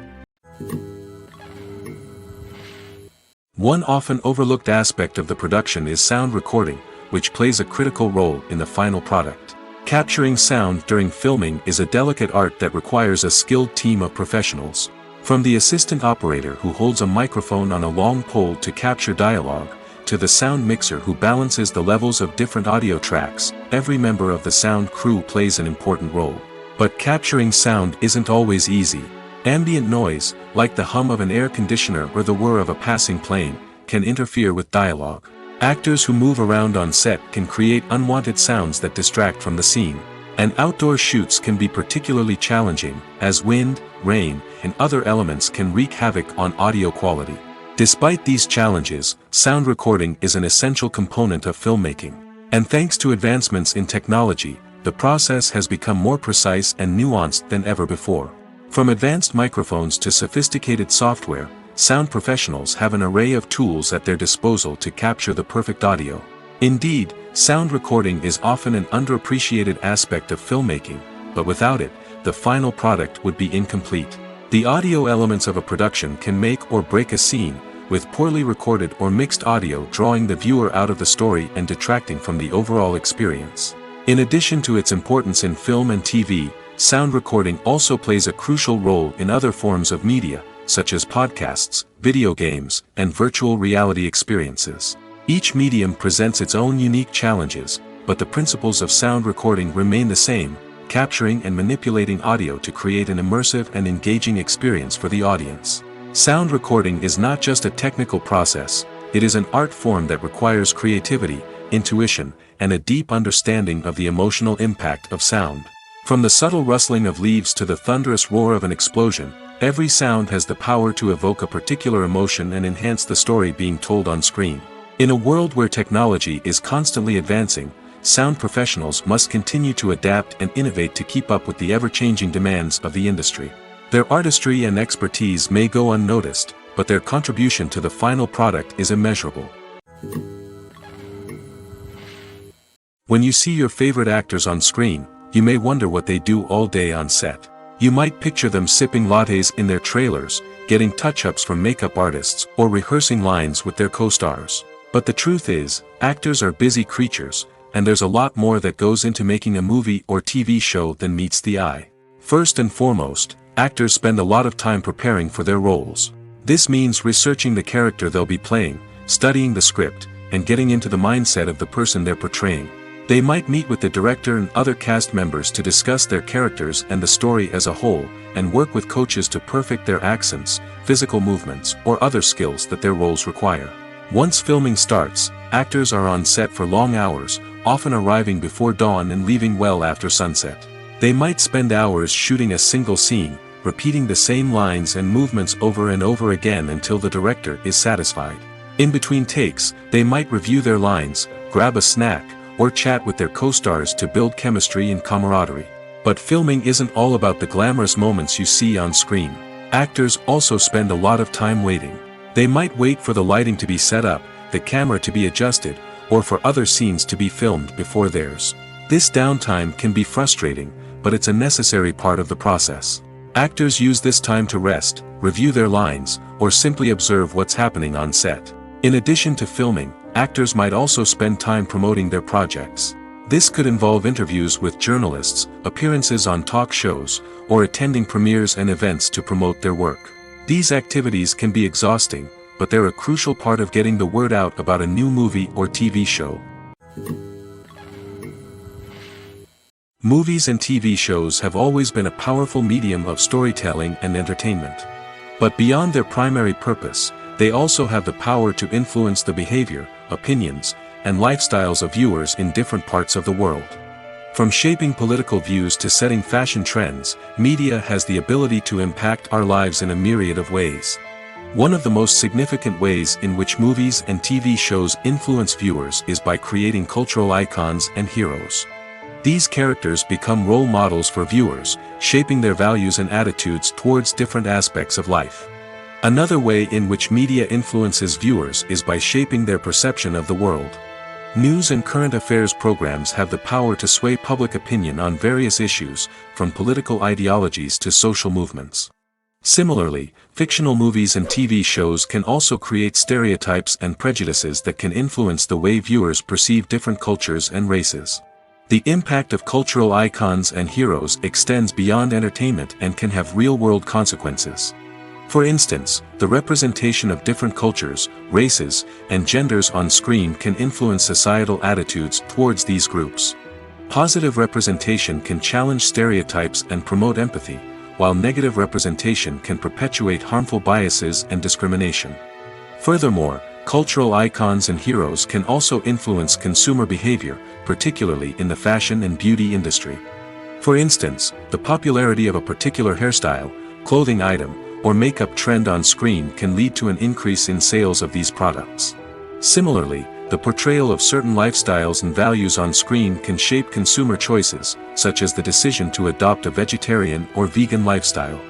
One often overlooked aspect of the production is sound recording, which plays a critical role in the final product. Capturing sound during filming is a delicate art that requires a skilled team of professionals. From the assistant operator who holds a microphone on a long pole to capture dialogue, to the sound mixer who balances the levels of different audio tracks, every member of the sound crew plays an important role. But capturing sound isn't always easy. Ambient noise, like the hum of an air conditioner or the whir of a passing plane, can interfere with dialogue. Actors who move around on set can create unwanted sounds that distract from the scene. And outdoor shoots can be particularly challenging, as wind, rain, and other elements can wreak havoc on audio quality. Despite these challenges, sound recording is an essential component of filmmaking. And thanks to advancements in technology, the process has become more precise and nuanced than ever before. From advanced microphones to sophisticated software, sound professionals have an array of tools at their disposal to capture the perfect audio. Indeed, sound recording is often an underappreciated aspect of filmmaking, but without it, the final product would be incomplete. The audio elements of a production can make or break a scene, with poorly recorded or mixed audio drawing the viewer out of the story and detracting from the overall experience. In addition to its importance in film and TV, sound recording also plays a crucial role in other forms of media, such as podcasts, video games, and virtual reality experiences. Each medium presents its own unique challenges, but the principles of sound recording remain the same, capturing and manipulating audio to create an immersive and engaging experience for the audience. Sound recording is not just a technical process, it is an art form that requires creativity, intuition, and a deep understanding of the emotional impact of sound. From the subtle rustling of leaves to the thunderous roar of an explosion, every sound has the power to evoke a particular emotion and enhance the story being told on screen. In a world where technology is constantly advancing, sound professionals must continue to adapt and innovate to keep up with the ever-changing demands of the industry. Their artistry and expertise may go unnoticed, but their contribution to the final product is immeasurable. When you see your favorite actors on screen, you may wonder what they do all day on set. You might picture them sipping lattes in their trailers, getting touch-ups from makeup artists, or rehearsing lines with their co-stars. But the truth is, actors are busy creatures, and there's a lot more that goes into making a movie or TV show than meets the eye. First and foremost, actors spend a lot of time preparing for their roles. This means researching the character they'll be playing, studying the script, and getting into the mindset of the person they're portraying. They might meet with the director and other cast members to discuss their characters and the story as a whole, and work with coaches to perfect their accents, physical movements, or other skills that their roles require. Once filming starts, actors are on set for long hours, often arriving before dawn and leaving well after sunset. They might spend hours shooting a single scene, repeating the same lines and movements over and over again until the director is satisfied. In between takes, they might review their lines, grab a snack, or chat with their co-stars to build chemistry and camaraderie. But filming isn't all about the glamorous moments you see on screen. Actors also spend a lot of time waiting. They might wait for the lighting to be set up, the camera to be adjusted, or for other scenes to be filmed before theirs. This downtime can be frustrating, but it's a necessary part of the process. Actors use this time to rest, review their lines, or simply observe what's happening on set. In addition to filming, actors might also spend time promoting their projects. This could involve interviews with journalists, appearances on talk shows, or attending premieres and events to promote their work. These activities can be exhausting, but they're a crucial part of getting the word out about a new movie or TV show. Movies and TV shows have always been a powerful medium of storytelling and entertainment. But beyond their primary purpose, they also have the power to influence the behavior, opinions, and lifestyles of viewers in different parts of the world. From shaping political views to setting fashion trends, media has the ability to impact our lives in a myriad of ways. One of the most significant ways in which movies and TV shows influence viewers is by creating cultural icons and heroes. These characters become role models for viewers, shaping their values and attitudes towards different aspects of life. Another way in which media influences viewers is by shaping their perception of the world. News and current affairs programs have the power to sway public opinion on various issues, from political ideologies to social movements. Similarly, fictional movies and TV shows can also create stereotypes and prejudices that can influence the way viewers perceive different cultures and races. The impact of cultural icons and heroes extends beyond entertainment and can have real-world consequences. For instance, the representation of different cultures, races, and genders on screen can influence societal attitudes towards these groups. Positive representation can challenge stereotypes and promote empathy, while negative representation can perpetuate harmful biases and discrimination. Furthermore, cultural icons and heroes can also influence consumer behavior, particularly in the fashion and beauty industry. For instance, the popularity of a particular hairstyle, clothing item, or makeup trend on screen can lead to an increase in sales of these products. Similarly, the portrayal of certain lifestyles and values on screen can shape consumer choices, such as the decision to adopt a vegetarian or vegan lifestyle.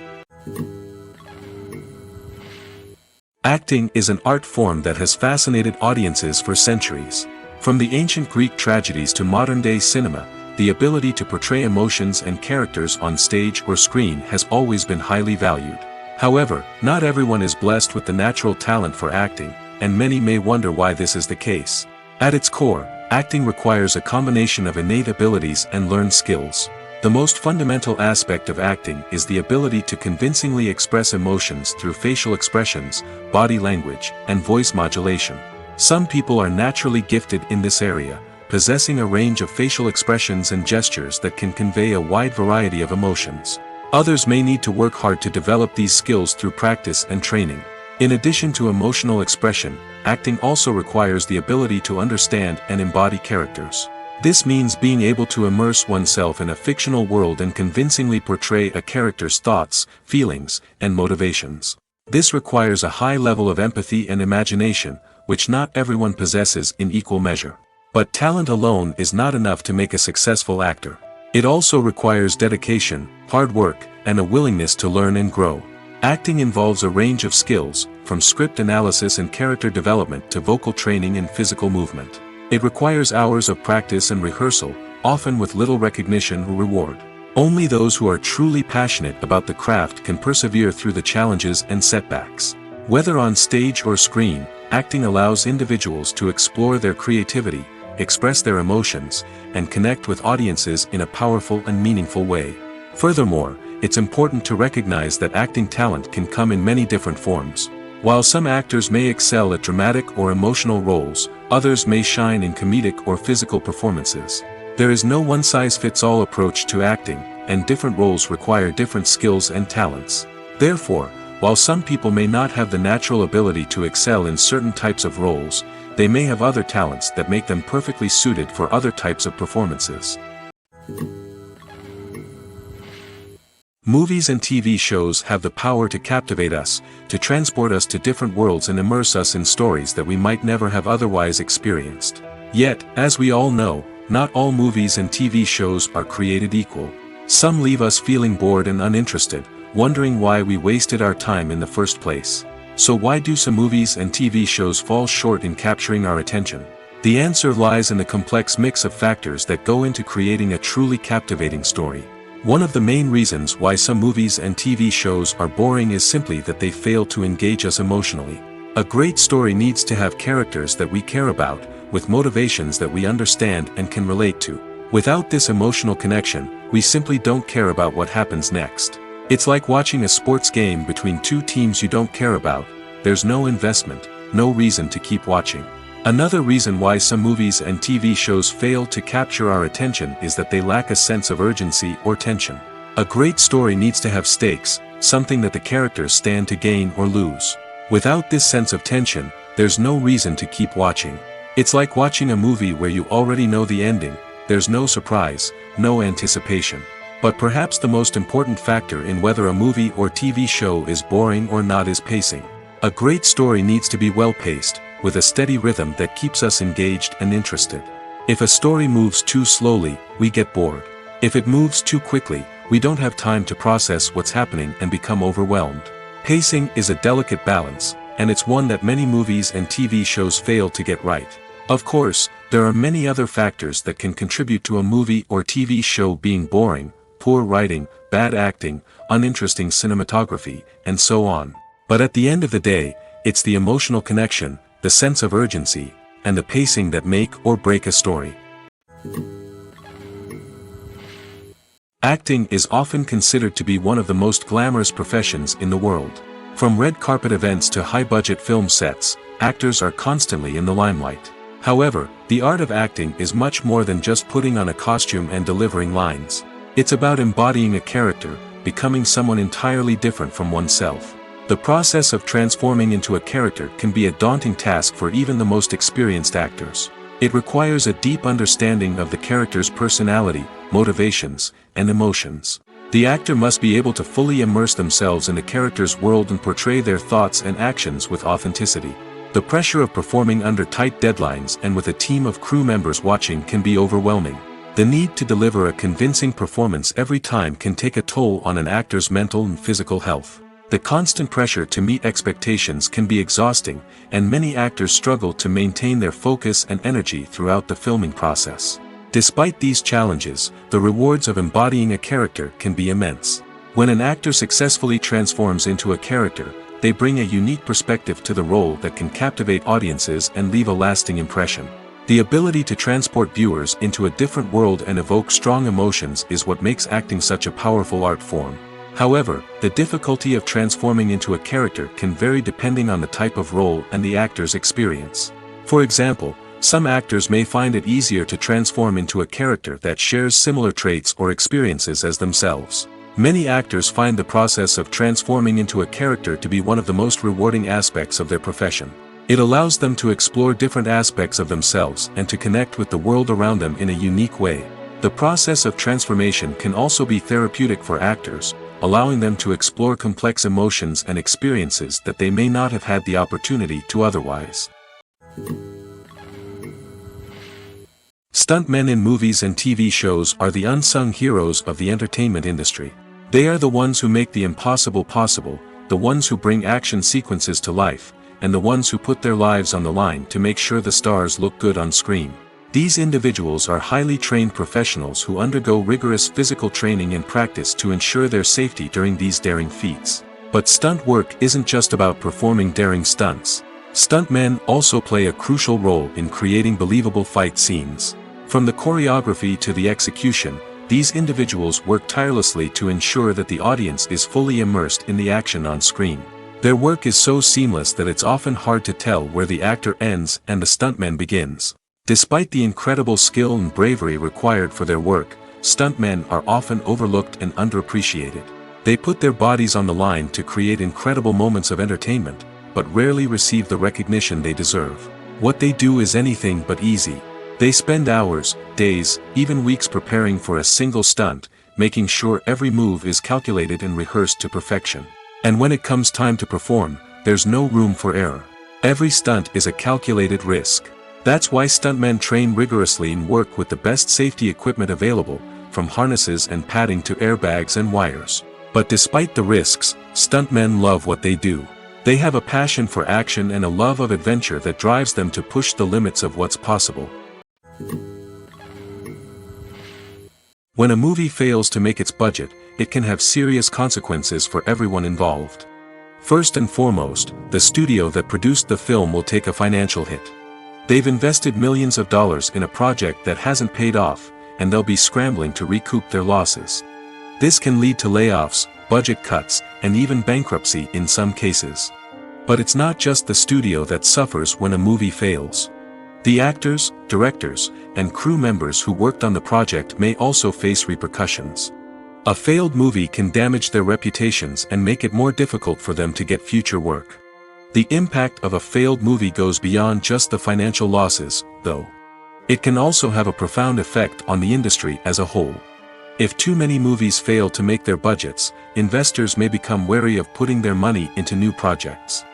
Acting is an art form that has fascinated audiences for centuries. From the ancient Greek tragedies to modern-day cinema, the ability to portray emotions and characters on stage or screen has always been highly valued. However, not everyone is blessed with the natural talent for acting, and many may wonder why this is the case. At its core, acting requires a combination of innate abilities and learned skills. The most fundamental aspect of acting is the ability to convincingly express emotions through facial expressions, body language, and voice modulation. Some people are naturally gifted in this area, possessing a range of facial expressions and gestures that can convey a wide variety of emotions. Others may need to work hard to develop these skills through practice and training. In addition to emotional expression, acting also requires the ability to understand and embody characters. This means being able to immerse oneself in a fictional world and convincingly portray a character's thoughts, feelings, and motivations. This requires a high level of empathy and imagination, which not everyone possesses in equal measure. But talent alone is not enough to make a successful actor. It also requires dedication, hard work, and a willingness to learn and grow. Acting involves a range of skills, from script analysis and character development to vocal training and physical movement. It requires hours of practice and rehearsal, often with little recognition or reward. Only those who are truly passionate about the craft can persevere through the challenges and setbacks. Whether on stage or screen, acting allows individuals to explore their creativity, express their emotions, and connect with audiences in a powerful and meaningful way. Furthermore, it's important to recognize that acting talent can come in many different forms. While some actors may excel at dramatic or emotional roles, others may shine in comedic or physical performances. There is no one-size-fits-all approach to acting, and different roles require different skills and talents. Therefore, while some people may not have the natural ability to excel in certain types of roles, they may have other talents that make them perfectly suited for other types of performances. Movies and TV shows have the power to captivate us, to transport us to different worlds and immerse us in stories that we might never have otherwise experienced. Yet, as we all know, not all movies and TV shows are created equal. Some leave us feeling bored and uninterested, wondering why we wasted our time in the first place. So why do some movies and TV shows fall short in capturing our attention? The answer lies in the complex mix of factors that go into creating a truly captivating story. One of the main reasons why some movies and TV shows are boring is simply that they fail to engage us emotionally. A great story needs to have characters that we care about, with motivations that we understand and can relate to. Without this emotional connection, we simply don't care about what happens next. It's like watching a sports game between two teams you don't care about. There's no investment, no reason to keep watching. Another reason why some movies and TV shows fail to capture our attention is that they lack a sense of urgency or tension. A great story needs to have stakes, something that the characters stand to gain or lose. Without this sense of tension, there's no reason to keep watching. It's like watching a movie where you already know the ending. There's no surprise, no anticipation. But perhaps the most important factor in whether a movie or TV show is boring or not is pacing. A great story needs to be well-paced, with a steady rhythm that keeps us engaged and interested. If a story moves too slowly, we get bored. If it moves too quickly, we don't have time to process what's happening and become overwhelmed. Pacing is a delicate balance, and it's one that many movies and TV shows fail to get right. Of course, There are many other factors that can contribute to a movie or TV show being boring: poor writing, bad acting, uninteresting cinematography, and so on. But at the end of the day, it's the emotional connection, the sense of urgency, and the pacing that make or break a story. Acting is often considered to be one of the most glamorous professions in the world. From red carpet events to high-budget film sets, actors are constantly in the limelight. However, the art of acting is much more than just putting on a costume and delivering lines. It's about embodying a character, becoming someone entirely different from oneself. The process of transforming into a character can be a daunting task for even the most experienced actors. It requires a deep understanding of the character's personality, motivations, and emotions. The actor must be able to fully immerse themselves in the character's world and portray their thoughts and actions with authenticity. The pressure of performing under tight deadlines and with a team of crew members watching can be overwhelming. The need to deliver a convincing performance every time can take a toll on an actor's mental and physical health. The constant pressure to meet expectations can be exhausting, and many actors struggle to maintain their focus and energy throughout the filming process. Despite these challenges, the rewards of embodying a character can be immense. When an actor successfully transforms into a character, they bring a unique perspective to the role that can captivate audiences and leave a lasting impression. The ability to transport viewers into a different world and evoke strong emotions is what makes acting such a powerful art form. However, the difficulty of transforming into a character can vary depending on the type of role and the actor's experience. For example, some actors may find it easier to transform into a character that shares similar traits or experiences as themselves. Many actors find the process of transforming into a character to be one of the most rewarding aspects of their profession. It allows them to explore different aspects of themselves and to connect with the world around them in a unique way. The process of transformation can also be therapeutic for actors, allowing them to explore complex emotions and experiences that they may not have had the opportunity to otherwise. Stuntmen in movies and TV shows are the unsung heroes of the entertainment industry. They are the ones who make the impossible possible, the ones who bring action sequences to life, and the ones who put their lives on the line to make sure the stars look good on screen. These individuals are highly trained professionals who undergo rigorous physical training and practice to ensure their safety during these daring feats. But stunt work isn't just about performing daring stunts. Stuntmen also play a crucial role in creating believable fight scenes. From the choreography to the execution, these individuals work tirelessly to ensure that the audience is fully immersed in the action on screen. Their work is so seamless that it's often hard to tell where the actor ends and the stuntman begins. Despite the incredible skill and bravery required for their work, stuntmen are often overlooked and underappreciated. They put their bodies on the line to create incredible moments of entertainment, but rarely receive the recognition they deserve. What they do is anything but easy. They spend hours, days, even weeks preparing for a single stunt, making sure every move is calculated and rehearsed to perfection. And when it comes time to perform, there's no room for error. Every stunt is a calculated risk. That's why stuntmen train rigorously and work with the best safety equipment available, from harnesses and padding to airbags and wires. But despite the risks, stuntmen love what they do. They have a passion for action and a love of adventure that drives them to push the limits of what's possible. When a movie fails to make its budget, it can have serious consequences for everyone involved. First and foremost, the studio that produced the film will take a financial hit. They've invested millions of dollars in a project that hasn't paid off, and they'll be scrambling to recoup their losses. This can lead to layoffs, budget cuts, and even bankruptcy in some cases. But it's not just the studio that suffers when a movie fails. The actors, directors, and crew members who worked on the project may also face repercussions. A failed movie can damage their reputations and make it more difficult for them to get future work. The impact of a failed movie goes beyond just the financial losses, though. It can also have a profound effect on the industry as a whole. If too many movies fail to make their budgets, investors may become wary of putting their money into new projects.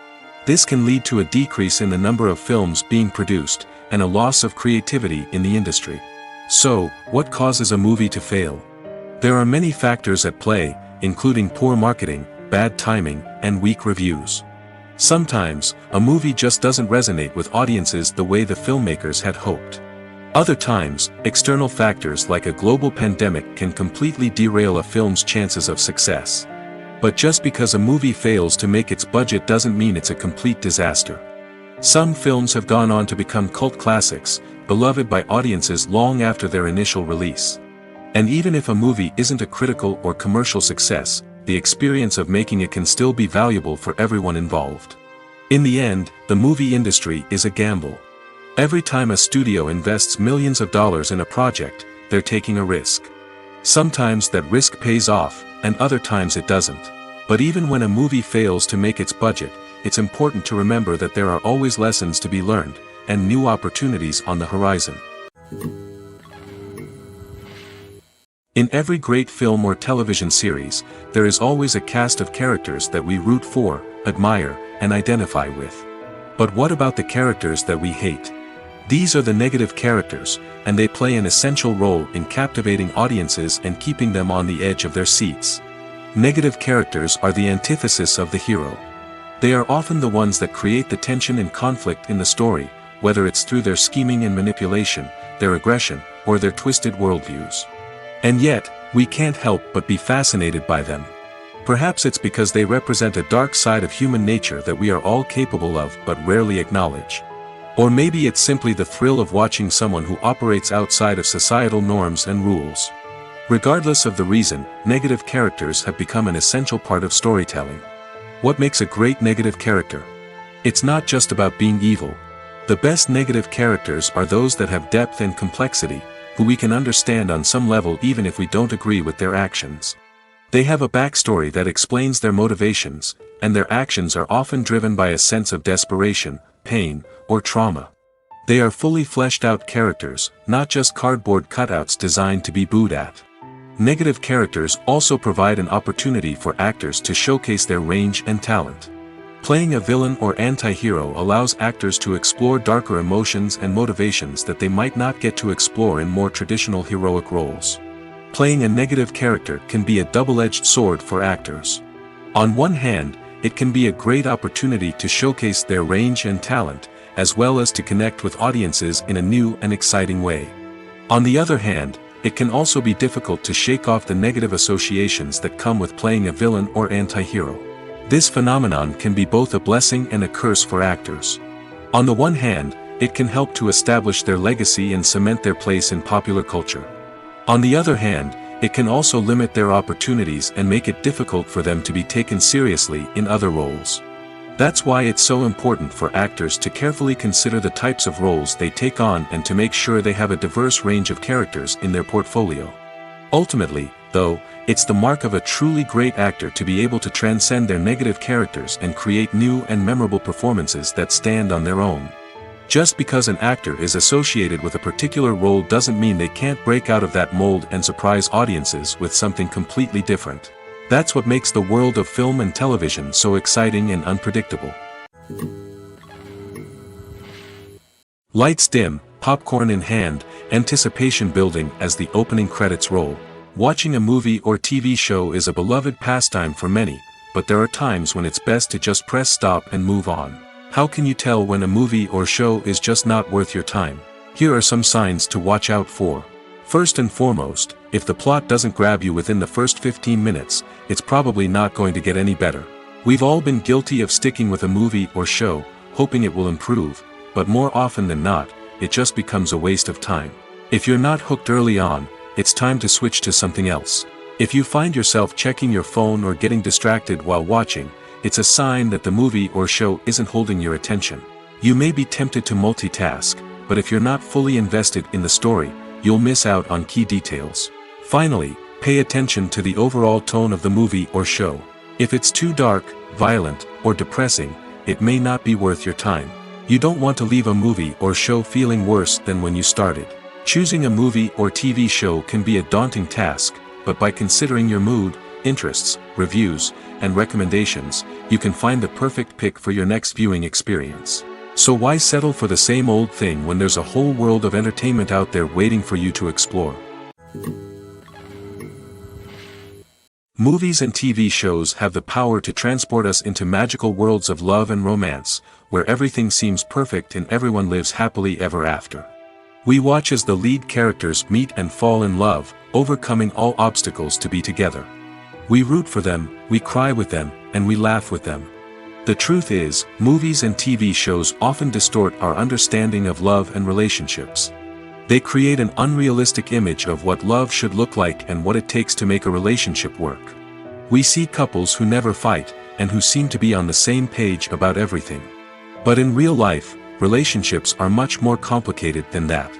This can lead to a decrease in the number of films being produced, and a loss of creativity in the industry. So, what causes a movie to fail? There are many factors at play, including poor marketing, bad timing, and weak reviews. Sometimes, a movie just doesn't resonate with audiences the way the filmmakers had hoped. Other times, external factors like a global pandemic can completely derail a film's chances of success. But just because a movie fails to make its budget doesn't mean it's a complete disaster. Some films have gone on to become cult classics, beloved by audiences long after their initial release. And even if a movie isn't a critical or commercial success, the experience of making it can still be valuable for everyone involved. In the end, the movie industry is a gamble. Every time a studio invests millions of dollars in a project, they're taking a risk. Sometimes that risk pays off, and other times it doesn't. But even when a movie fails to make its budget, it's important to remember that there are always lessons to be learned, and new opportunities on the horizon. In every great film or television series, there is always a cast of characters that we root for, admire, and identify with. But what about the characters that we hate? These are the negative characters, and they play an essential role in captivating audiences and keeping them on the edge of their seats. Negative characters are the antithesis of the hero. They are often the ones that create the tension and conflict in the story, whether it's through their scheming and manipulation, their aggression, or their twisted worldviews. And yet, we can't help but be fascinated by them. Perhaps it's because they represent a dark side of human nature that we are all capable of but rarely acknowledge. Or maybe it's simply the thrill of watching someone who operates outside of societal norms and rules. Regardless of the reason, negative characters have become an essential part of storytelling. What makes a great negative character? It's not just about being evil. The best negative characters are those that have depth and complexity, who we can understand on some level even if we don't agree with their actions. They have a backstory that explains their motivations, and their actions are often driven by a sense of desperation, pain, or trauma. They are fully fleshed out characters, not just cardboard cutouts designed to be booed at. Negative characters also provide an opportunity for actors to showcase their range and talent. Playing a villain or anti-hero allows actors to explore darker emotions and motivations that they might not get to explore in more traditional heroic roles. Playing a negative character can be a double-edged sword for actors. On one hand, it can be a great opportunity to showcase their range and talent, as well as to connect with audiences in a new and exciting way. On the other hand, it can also be difficult to shake off the negative associations that come with playing a villain or anti-hero. This phenomenon can be both a blessing and a curse for actors. On the one hand, it can help to establish their legacy and cement their place in popular culture. On the other hand, it can also limit their opportunities and make it difficult for them to be taken seriously in other roles. That's why it's so important for actors to carefully consider the types of roles they take on and to make sure they have a diverse range of characters in their portfolio. Ultimately, though, it's the mark of a truly great actor to be able to transcend their negative characters and create new and memorable performances that stand on their own. Just because an actor is associated with a particular role doesn't mean they can't break out of that mold and surprise audiences with something completely different. That's what makes the world of film and television so exciting and unpredictable. Lights dim, popcorn in hand, anticipation building as the opening credits roll. Watching a movie or TV show is a beloved pastime for many, but there are times when it's best to just press stop and move on. How can you tell when a movie or show is just not worth your time? Here are some signs to watch out for. First and foremost, if the plot doesn't grab you within the first 15 minutes, it's probably not going to get any better. We've all been guilty of sticking with a movie or show, hoping it will improve, but more often than not, it just becomes a waste of time. If you're not hooked early on, it's time to switch to something else. If you find yourself checking your phone or getting distracted while watching, it's a sign that the movie or show isn't holding your attention. You may be tempted to multitask, but if you're not fully invested in the story, you'll miss out on key details. Finally, pay attention to the overall tone of the movie or show. If it's too dark, violent, or depressing, it may not be worth your time. You don't want to leave a movie or show feeling worse than when you started. Choosing a movie or TV show can be a daunting task, but by considering your mood, interests, reviews, and recommendations, you can find the perfect pick for your next viewing experience. So why settle for the same old thing when there's a whole world of entertainment out there waiting for you to explore? Movies and TV shows have the power to transport us into magical worlds of love and romance, where everything seems perfect and everyone lives happily ever after. We watch as the lead characters meet and fall in love, overcoming all obstacles to be together. We root for them, we cry with them, and we laugh with them. The truth is, movies and TV shows often distort our understanding of love and relationships. They create an unrealistic image of what love should look like and what it takes to make a relationship work. We see couples who never fight, and who seem to be on the same page about everything. But in real life, relationships are much more complicated than that.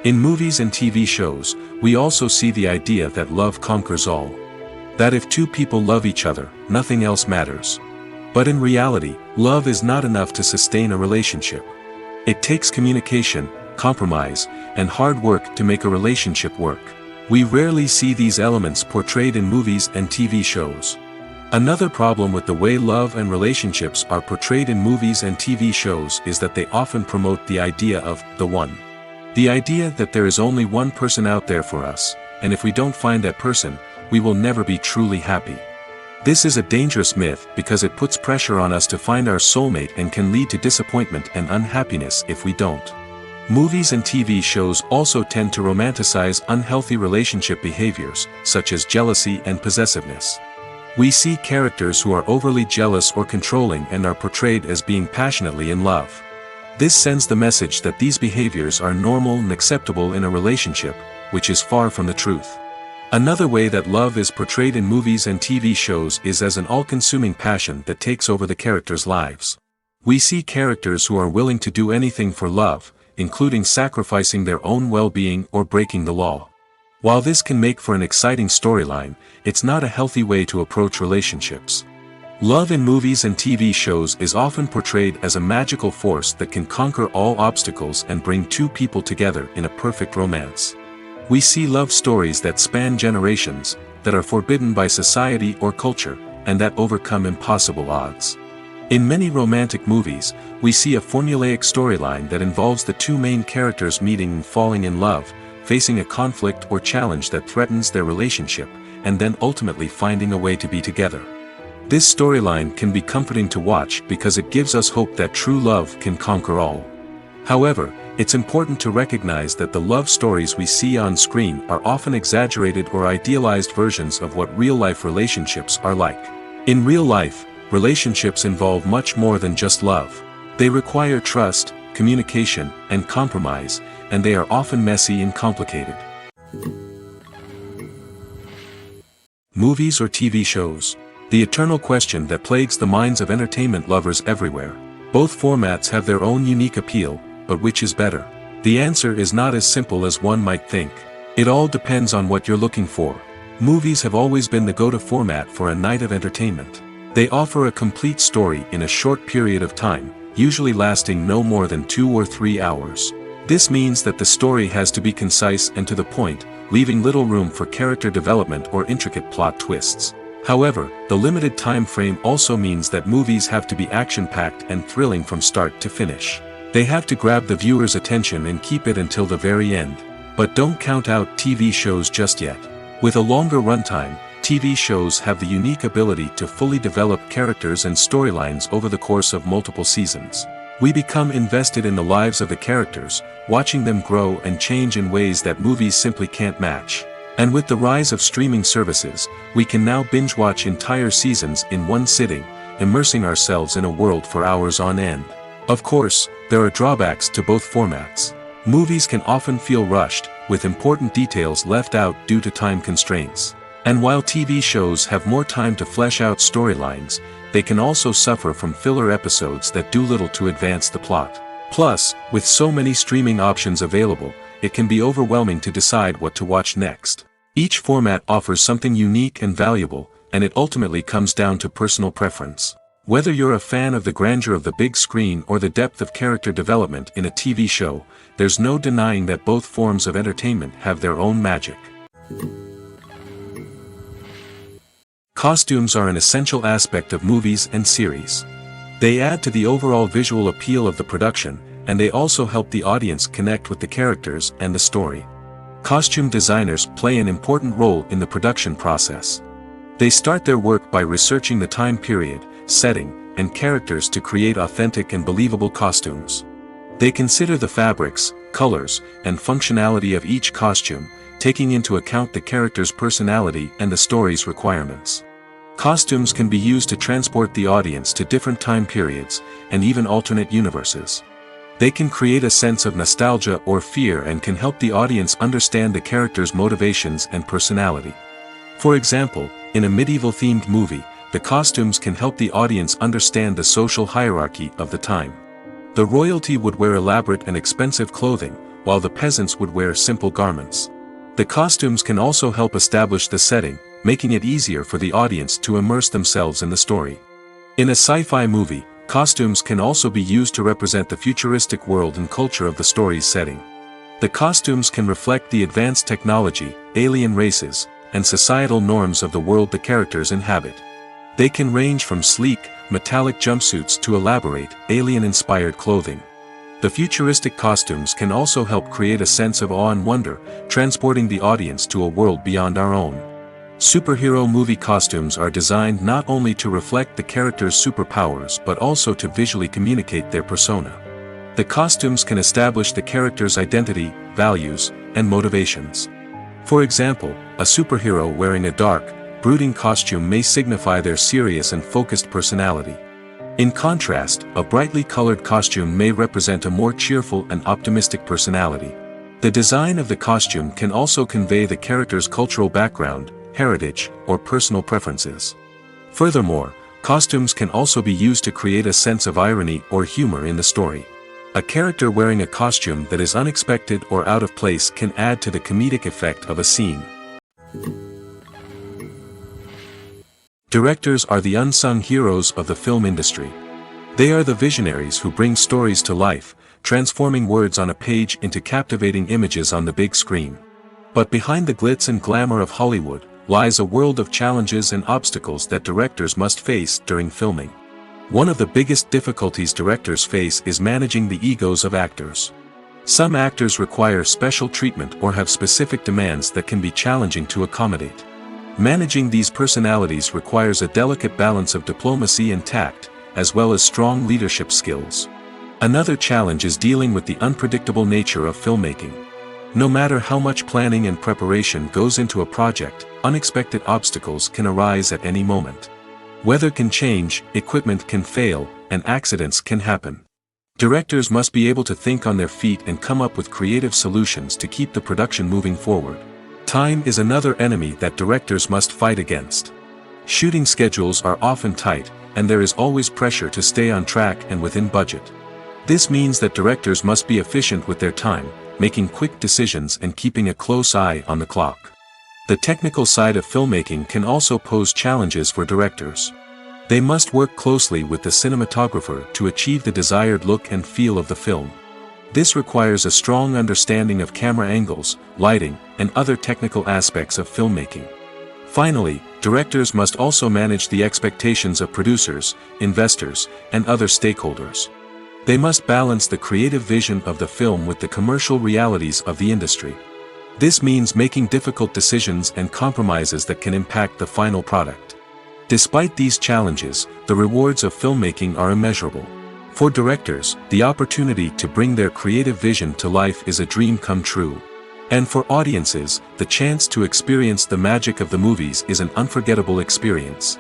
In movies and TV shows, we also see the idea that love conquers all. That if two people love each other, nothing else matters. But in reality, love is not enough to sustain a relationship. It takes communication, compromise, and hard work to make a relationship work. We rarely see these elements portrayed in movies and TV shows. Another problem with the way love and relationships are portrayed in movies and TV shows is that they often promote the idea of the one. The idea that there is only one person out there for us, and if we don't find that person, we will never be truly happy. This is a dangerous myth because it puts pressure on us to find our soulmate and can lead to disappointment and unhappiness if we don't. Movies and TV shows also tend to romanticize unhealthy relationship behaviors, such as jealousy and possessiveness. We see characters who are overly jealous or controlling and are portrayed as being passionately in love. This sends the message that these behaviors are normal and acceptable in a relationship, which is far from the truth. Another way that love is portrayed in movies and TV shows is as an all-consuming passion that takes over the characters' lives. We see characters who are willing to do anything for love, including sacrificing their own well-being or breaking the law. While this can make for an exciting storyline, it's not a healthy way to approach relationships. Love in movies and TV shows is often portrayed as a magical force that can conquer all obstacles and bring two people together in a perfect romance. We see love stories that span generations, that are forbidden by society or culture, and that overcome impossible odds. In many romantic movies, we see a formulaic storyline that involves the two main characters meeting and falling in love, facing a conflict or challenge that threatens their relationship, and then ultimately finding a way to be together. This storyline can be comforting to watch because it gives us hope that true love can conquer all. However, it's important to recognize that the love stories we see on screen are often exaggerated or idealized versions of what real-life relationships are like. In real life, relationships involve much more than just love. They require trust, communication, and compromise, and they are often messy and complicated. Movies or TV shows? The eternal question that plagues the minds of entertainment lovers everywhere. Both formats have their own unique appeal, but which is better? The answer is not as simple as one might think. It all depends on what you're looking for. Movies have always been the go-to format for a night of entertainment. They offer a complete story in a short period of time, usually lasting no more than 2 or 3 hours. This means that the story has to be concise and to the point, leaving little room for character development or intricate plot twists. However, the limited time frame also means that movies have to be action-packed and thrilling from start to finish. They have to grab the viewer's attention and keep it until the very end. But don't count out TV shows just yet. With a longer runtime, TV shows have the unique ability to fully develop characters and storylines over the course of multiple seasons. We become invested in the lives of the characters, watching them grow and change in ways that movies simply can't match. And with the rise of streaming services, we can now binge-watch entire seasons in one sitting, immersing ourselves in a world for hours on end. Of course, there are drawbacks to both formats. Movies can often feel rushed, with important details left out due to time constraints. And while TV shows have more time to flesh out storylines, they can also suffer from filler episodes that do little to advance the plot. Plus, with so many streaming options available, it can be overwhelming to decide what to watch next. Each format offers something unique and valuable, and it ultimately comes down to personal preference. Whether you're a fan of the grandeur of the big screen or the depth of character development in a TV show, there's no denying that both forms of entertainment have their own magic. Costumes are an essential aspect of movies and series. They add to the overall visual appeal of the production, and they also help the audience connect with the characters and the story. Costume designers play an important role in the production process. They start their work by researching the time period, setting, and characters to create authentic and believable costumes. They consider the fabrics, colors, and functionality of each costume, taking into account the character's personality and the story's requirements. Costumes can be used to transport the audience to different time periods, and even alternate universes. They can create a sense of nostalgia or fear and can help the audience understand the character's motivations and personality. For example, in a medieval-themed movie, the costumes can help the audience understand the social hierarchy of the time. The royalty would wear elaborate and expensive clothing, while the peasants would wear simple garments. The costumes can also help establish the setting, making it easier for the audience to immerse themselves in the story. In a sci-fi movie, costumes can also be used to represent the futuristic world and culture of the story's setting. The costumes can reflect the advanced technology, alien races, and societal norms of the world the characters inhabit. They can range from sleek, metallic jumpsuits to elaborate, alien-inspired clothing. The futuristic costumes can also help create a sense of awe and wonder, transporting the audience to a world beyond our own. Superhero movie costumes are designed not only to reflect the character's superpowers but also to visually communicate their persona. The costumes can establish the character's identity, values, and motivations. For example, a superhero wearing a dark, brooding costume may signify their serious and focused personality. In contrast, a brightly colored costume may represent a more cheerful and optimistic personality. The design of the costume can also convey the character's cultural background, heritage, or personal preferences. Furthermore, costumes can also be used to create a sense of irony or humor in the story. A character wearing a costume that is unexpected or out of place can add to the comedic effect of a scene. Directors are the unsung heroes of the film industry. They are the visionaries who bring stories to life, transforming words on a page into captivating images on the big screen. But behind the glitz and glamour of Hollywood lies a world of challenges and obstacles that directors must face during filming. One of the biggest difficulties directors face is managing the egos of actors. Some actors require special treatment or have specific demands that can be challenging to accommodate. Managing these personalities requires a delicate balance of diplomacy and tact, as well as strong leadership skills. Another challenge is dealing with the unpredictable nature of filmmaking. No matter how much planning and preparation goes into a project, unexpected obstacles can arise at any moment. Weather can change, equipment can fail, and accidents can happen. Directors must be able to think on their feet and come up with creative solutions to keep the production moving forward. Time is another enemy that directors must fight against. Shooting schedules are often tight, and there is always pressure to stay on track and within budget. This means that directors must be efficient with their time, making quick decisions and keeping a close eye on the clock. The technical side of filmmaking can also pose challenges for directors. They must work closely with the cinematographer to achieve the desired look and feel of the film. This requires a strong understanding of camera angles, lighting, and other technical aspects of filmmaking. Finally, directors must also manage the expectations of producers, investors, and other stakeholders. They must balance the creative vision of the film with the commercial realities of the industry. This means making difficult decisions and compromises that can impact the final product. Despite these challenges, the rewards of filmmaking are immeasurable. For directors, the opportunity to bring their creative vision to life is a dream come true. And for audiences, the chance to experience the magic of the movies is an unforgettable experience.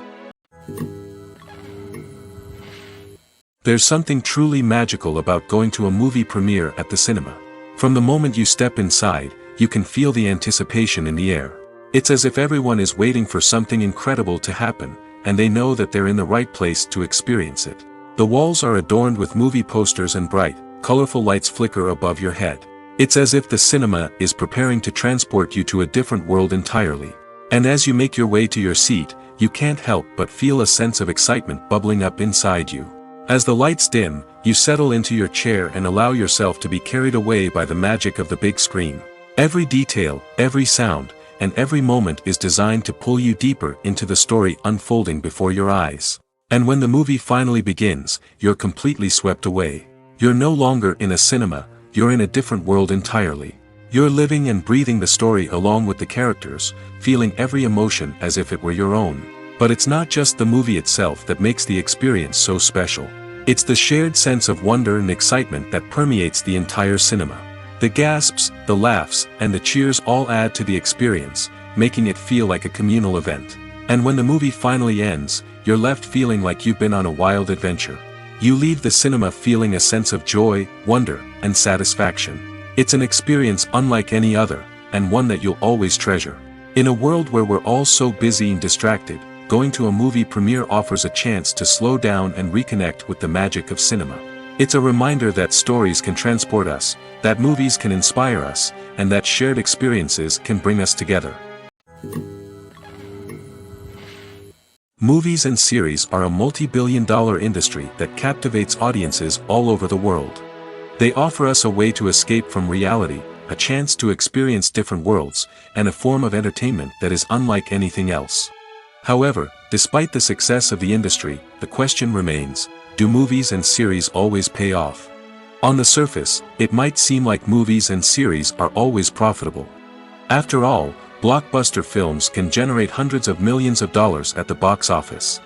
There's something truly magical about going to a movie premiere at the cinema. From the moment you step inside, you can feel the anticipation in the air. It's as if everyone is waiting for something incredible to happen, and they know that they're in the right place to experience it. The walls are adorned with movie posters and bright, colorful lights flicker above your head. It's as if the cinema is preparing to transport you to a different world entirely. And as you make your way to your seat, you can't help but feel a sense of excitement bubbling up inside you. As the lights dim, you settle into your chair and allow yourself to be carried away by the magic of the big screen. Every detail, every sound, and every moment is designed to pull you deeper into the story unfolding before your eyes. And when the movie finally begins, you're completely swept away. You're no longer in a cinema, you're in a different world entirely. You're living and breathing the story along with the characters, feeling every emotion as if it were your own. But it's not just the movie itself that makes the experience so special. It's the shared sense of wonder and excitement that permeates the entire cinema. The gasps, the laughs, and the cheers all add to the experience, making it feel like a communal event. And when the movie finally ends, you're left feeling like you've been on a wild adventure. You leave the cinema feeling a sense of joy, wonder, and satisfaction. It's an experience unlike any other, and one that you'll always treasure. In a world where we're all so busy and distracted, going to a movie premiere offers a chance to slow down and reconnect with the magic of cinema. It's a reminder that stories can transport us, that movies can inspire us, and that shared experiences can bring us together. Movies and series are a multi-billion-dollar industry that captivates audiences all over the world. They offer us a way to escape from reality, a chance to experience different worlds, and a form of entertainment that is unlike anything else. However, despite the success of the industry, the question remains, do movies and series always pay off? On the surface, it might seem like movies and series are always profitable. After all, blockbuster films can generate hundreds of millions of dollars at the box office.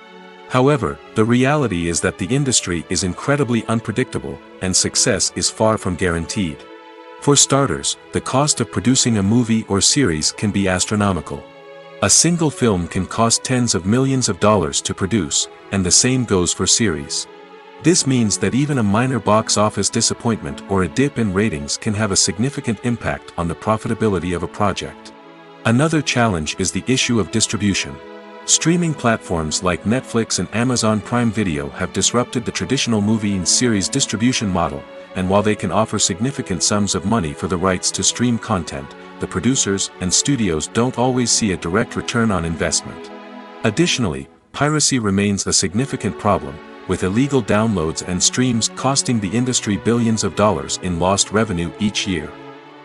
However, the reality is that the industry is incredibly unpredictable, and success is far from guaranteed. For starters, the cost of producing a movie or series can be astronomical. A single film can cost tens of millions of dollars to produce, and the same goes for series. This means that even a minor box office disappointment or a dip in ratings can have a significant impact on the profitability of a project. Another challenge is the issue of distribution. Streaming platforms like Netflix and Amazon Prime Video have disrupted the traditional movie and series distribution model, and while they can offer significant sums of money for the rights to stream content, the producers and studios don't always see a direct return on investment. Additionally, piracy remains a significant problem, with illegal downloads and streams costing the industry billions of dollars in lost revenue each year.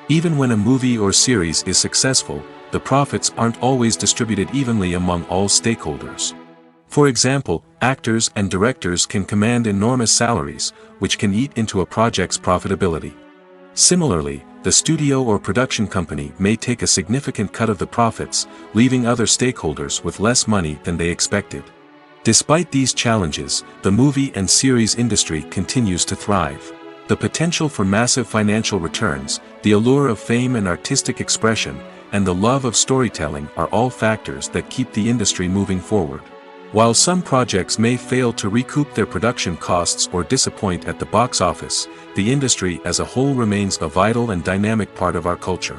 Even when a movie or series is successful, the profits aren't always distributed evenly among all stakeholders. For example, actors and directors can command enormous salaries, which can eat into a project's profitability. Similarly, the studio or production company may take a significant cut of the profits, leaving other stakeholders with less money than they expected. Despite these challenges, the movie and series industry continues to thrive. The potential for massive financial returns, the allure of fame and artistic expression, and the love of storytelling are all factors that keep the industry moving forward. While some projects may fail to recoup their production costs or disappoint at the box office, the industry as a whole remains a vital and dynamic part of our culture.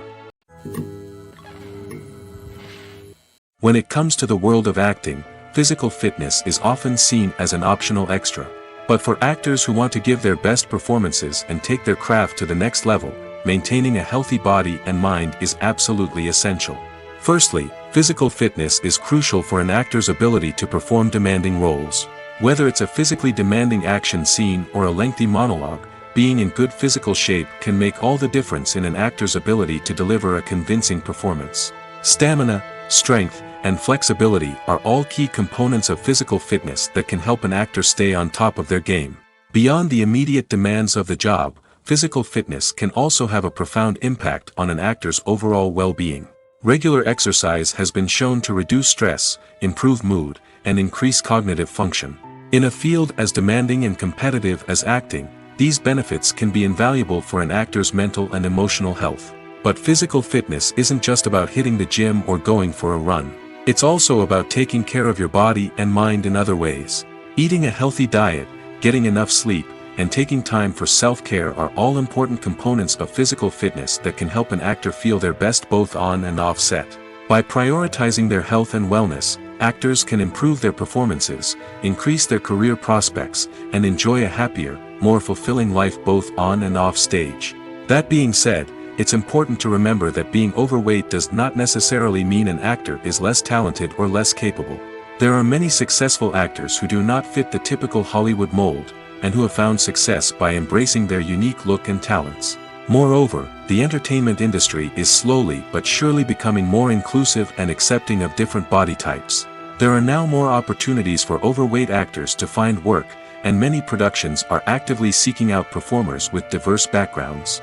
When it comes to the world of acting, physical fitness is often seen as an optional extra. But for actors who want to give their best performances and take their craft to the next level, maintaining a healthy body and mind is absolutely essential. Firstly, physical fitness is crucial for an actor's ability to perform demanding roles. Whether it's a physically demanding action scene or a lengthy monologue, being in good physical shape can make all the difference in an actor's ability to deliver a convincing performance. Stamina, strength, and flexibility are all key components of physical fitness that can help an actor stay on top of their game. Beyond the immediate demands of the job, physical fitness can also have a profound impact on an actor's overall well-being. Regular exercise has been shown to reduce stress, improve mood, and increase cognitive function. In a field as demanding and competitive as acting, these benefits can be invaluable for an actor's mental and emotional health. But physical fitness isn't just about hitting the gym or going for a run. It's also about taking care of your body and mind in other ways. Eating a healthy diet, getting enough sleep, and taking time for self-care are all important components of physical fitness that can help an actor feel their best both on and off set. By prioritizing their health and wellness, actors can improve their performances, increase their career prospects, and enjoy a happier, more fulfilling life both on and off stage. That being said, it's important to remember that being overweight does not necessarily mean an actor is less talented or less capable. There are many successful actors who do not fit the typical Hollywood mold, and who have found success by embracing their unique look and talents. Moreover, the entertainment industry is slowly but surely becoming more inclusive and accepting of different body types. There are now more opportunities for overweight actors to find work, and many productions are actively seeking out performers with diverse backgrounds.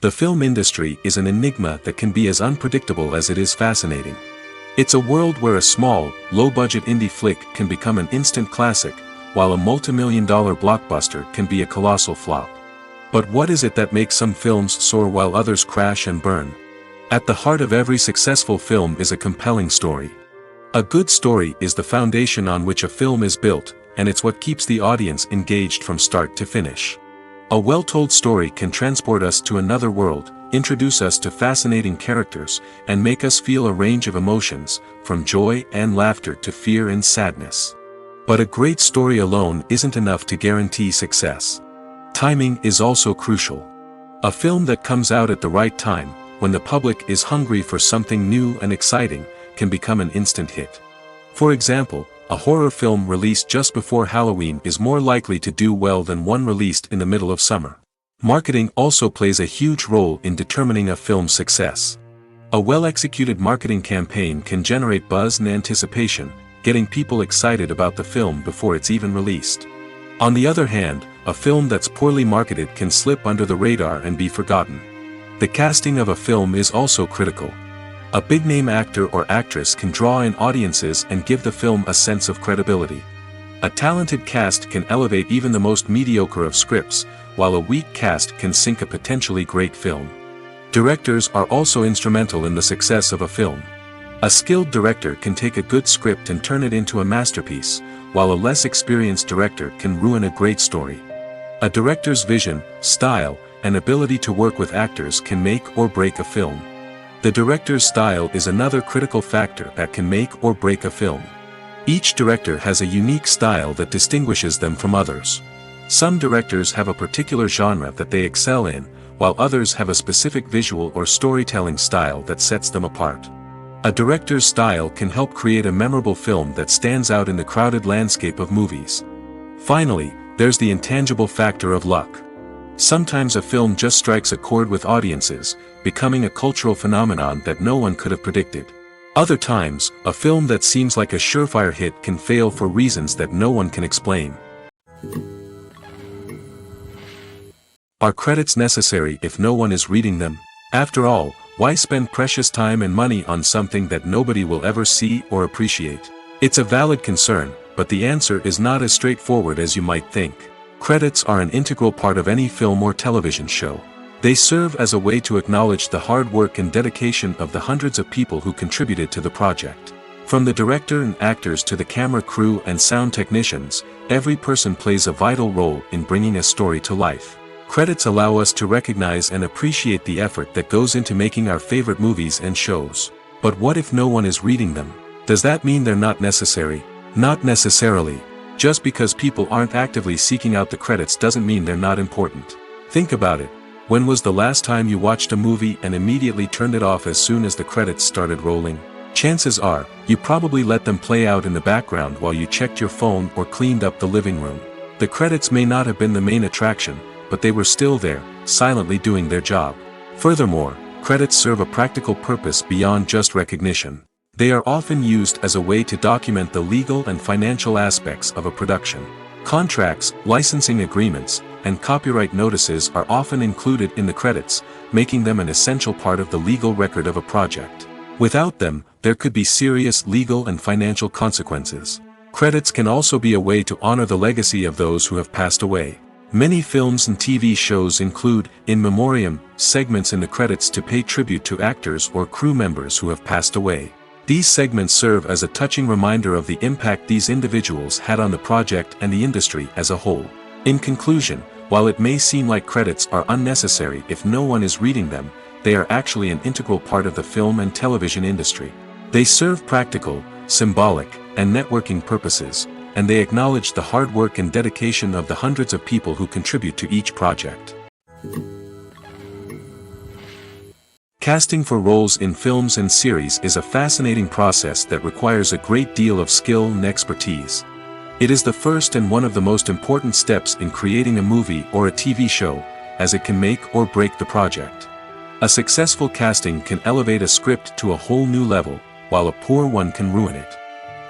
The film industry is an enigma that can be as unpredictable as it is fascinating. It's a world where a small, low-budget indie flick can become an instant classic, while a multi-million-dollar blockbuster can be a colossal flop. But what is it that makes some films soar while others crash and burn? At the heart of every successful film is a compelling story. A good story is the foundation on which a film is built, and it's what keeps the audience engaged from start to finish. A well-told story can transport us to another world, introduce us to fascinating characters, and make us feel a range of emotions, from joy and laughter to fear and sadness. But a great story alone isn't enough to guarantee success. Timing is also crucial. A film that comes out at the right time, when the public is hungry for something new and exciting, can become an instant hit. For example, a horror film released just before Halloween is more likely to do well than one released in the middle of summer. Marketing also plays a huge role in determining a film's success. A well-executed marketing campaign can generate buzz and anticipation, getting people excited about the film before it's even released. On the other hand, a film that's poorly marketed can slip under the radar and be forgotten. The casting of a film is also critical. A big-name actor or actress can draw in audiences and give the film a sense of credibility. A talented cast can elevate even the most mediocre of scripts, while a weak cast can sink a potentially great film. Directors are also instrumental in the success of a film. A skilled director can take a good script and turn it into a masterpiece, while a less experienced director can ruin a great story. A director's vision, style, and ability to work with actors can make or break a film. The director's style is another critical factor that can make or break a film. Each director has a unique style that distinguishes them from others. Some directors have a particular genre that they excel in, while others have a specific visual or storytelling style that sets them apart. A director's style can help create a memorable film that stands out in the crowded landscape of movies. Finally, there's the intangible factor of luck. Sometimes a film just strikes a chord with audiences, becoming a cultural phenomenon that no one could have predicted. Other times, a film that seems like a surefire hit can fail for reasons that no one can explain. Are credits necessary if no one is reading them? After all, why spend precious time and money on something that nobody will ever see or appreciate? It's a valid concern, but the answer is not as straightforward as you might think. Credits are an integral part of any film or television show. They serve as a way to acknowledge the hard work and dedication of the hundreds of people who contributed to the project. From the director and actors to the camera crew and sound technicians, every person plays a vital role in bringing a story to life. Credits allow us to recognize and appreciate the effort that goes into making our favorite movies and shows. But what if no one is reading them? Does that mean they're not necessary? Not necessarily. Just because people aren't actively seeking out the credits doesn't mean they're not important. Think about it. When was the last time you watched a movie and immediately turned it off as soon as the credits started rolling? Chances are, you probably let them play out in the background while you checked your phone or cleaned up the living room. The credits may not have been the main attraction, but they were still there, silently doing their job. Furthermore, credits serve a practical purpose beyond just recognition. They are often used as a way to document the legal and financial aspects of a production. Contracts, licensing agreements, and copyright notices are often included in the credits, making them an essential part of the legal record of a project. Without them, there could be serious legal and financial consequences. Credits can also be a way to honor the legacy of those who have passed away. Many films and TV shows include, in memoriam, segments in the credits to pay tribute to actors or crew members who have passed away. These segments serve as a touching reminder of the impact these individuals had on the project and the industry as a whole. In conclusion, while it may seem like credits are unnecessary if no one is reading them, they are actually an integral part of the film and television industry. They serve practical, symbolic, and networking purposes, and they acknowledge the hard work and dedication of the hundreds of people who contribute to each project. Casting for roles in films and series is a fascinating process that requires a great deal of skill and expertise. It is the first and one of the most important steps in creating a movie or a TV show, as it can make or break the project. A successful casting can elevate a script to a whole new level, while a poor one can ruin it.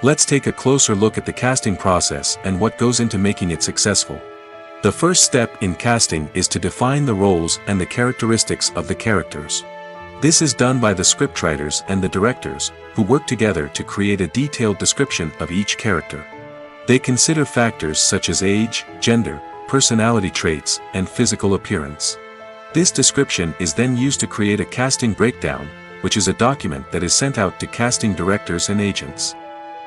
Let's take a closer look at the casting process and what goes into making it successful. The first step in casting is to define the roles and the characteristics of the characters. This is done by the scriptwriters and the directors, who work together to create a detailed description of each character. They consider factors such as age, gender, personality traits, and physical appearance. This description is then used to create a casting breakdown, which is a document that is sent out to casting directors and agents.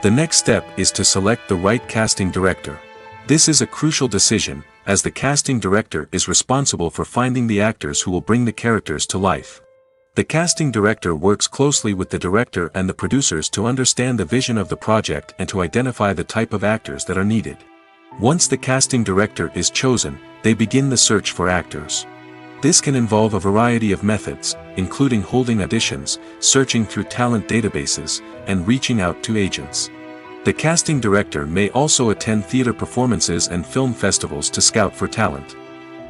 The next step is to select the right casting director. This is a crucial decision, as the casting director is responsible for finding the actors who will bring the characters to life. The casting director works closely with the director and the producers to understand the vision of the project and to identify the type of actors that are needed. Once the casting director is chosen, they begin the search for actors. This can involve a variety of methods, including holding auditions, searching through talent databases, and reaching out to agents. The casting director may also attend theater performances and film festivals to scout for talent.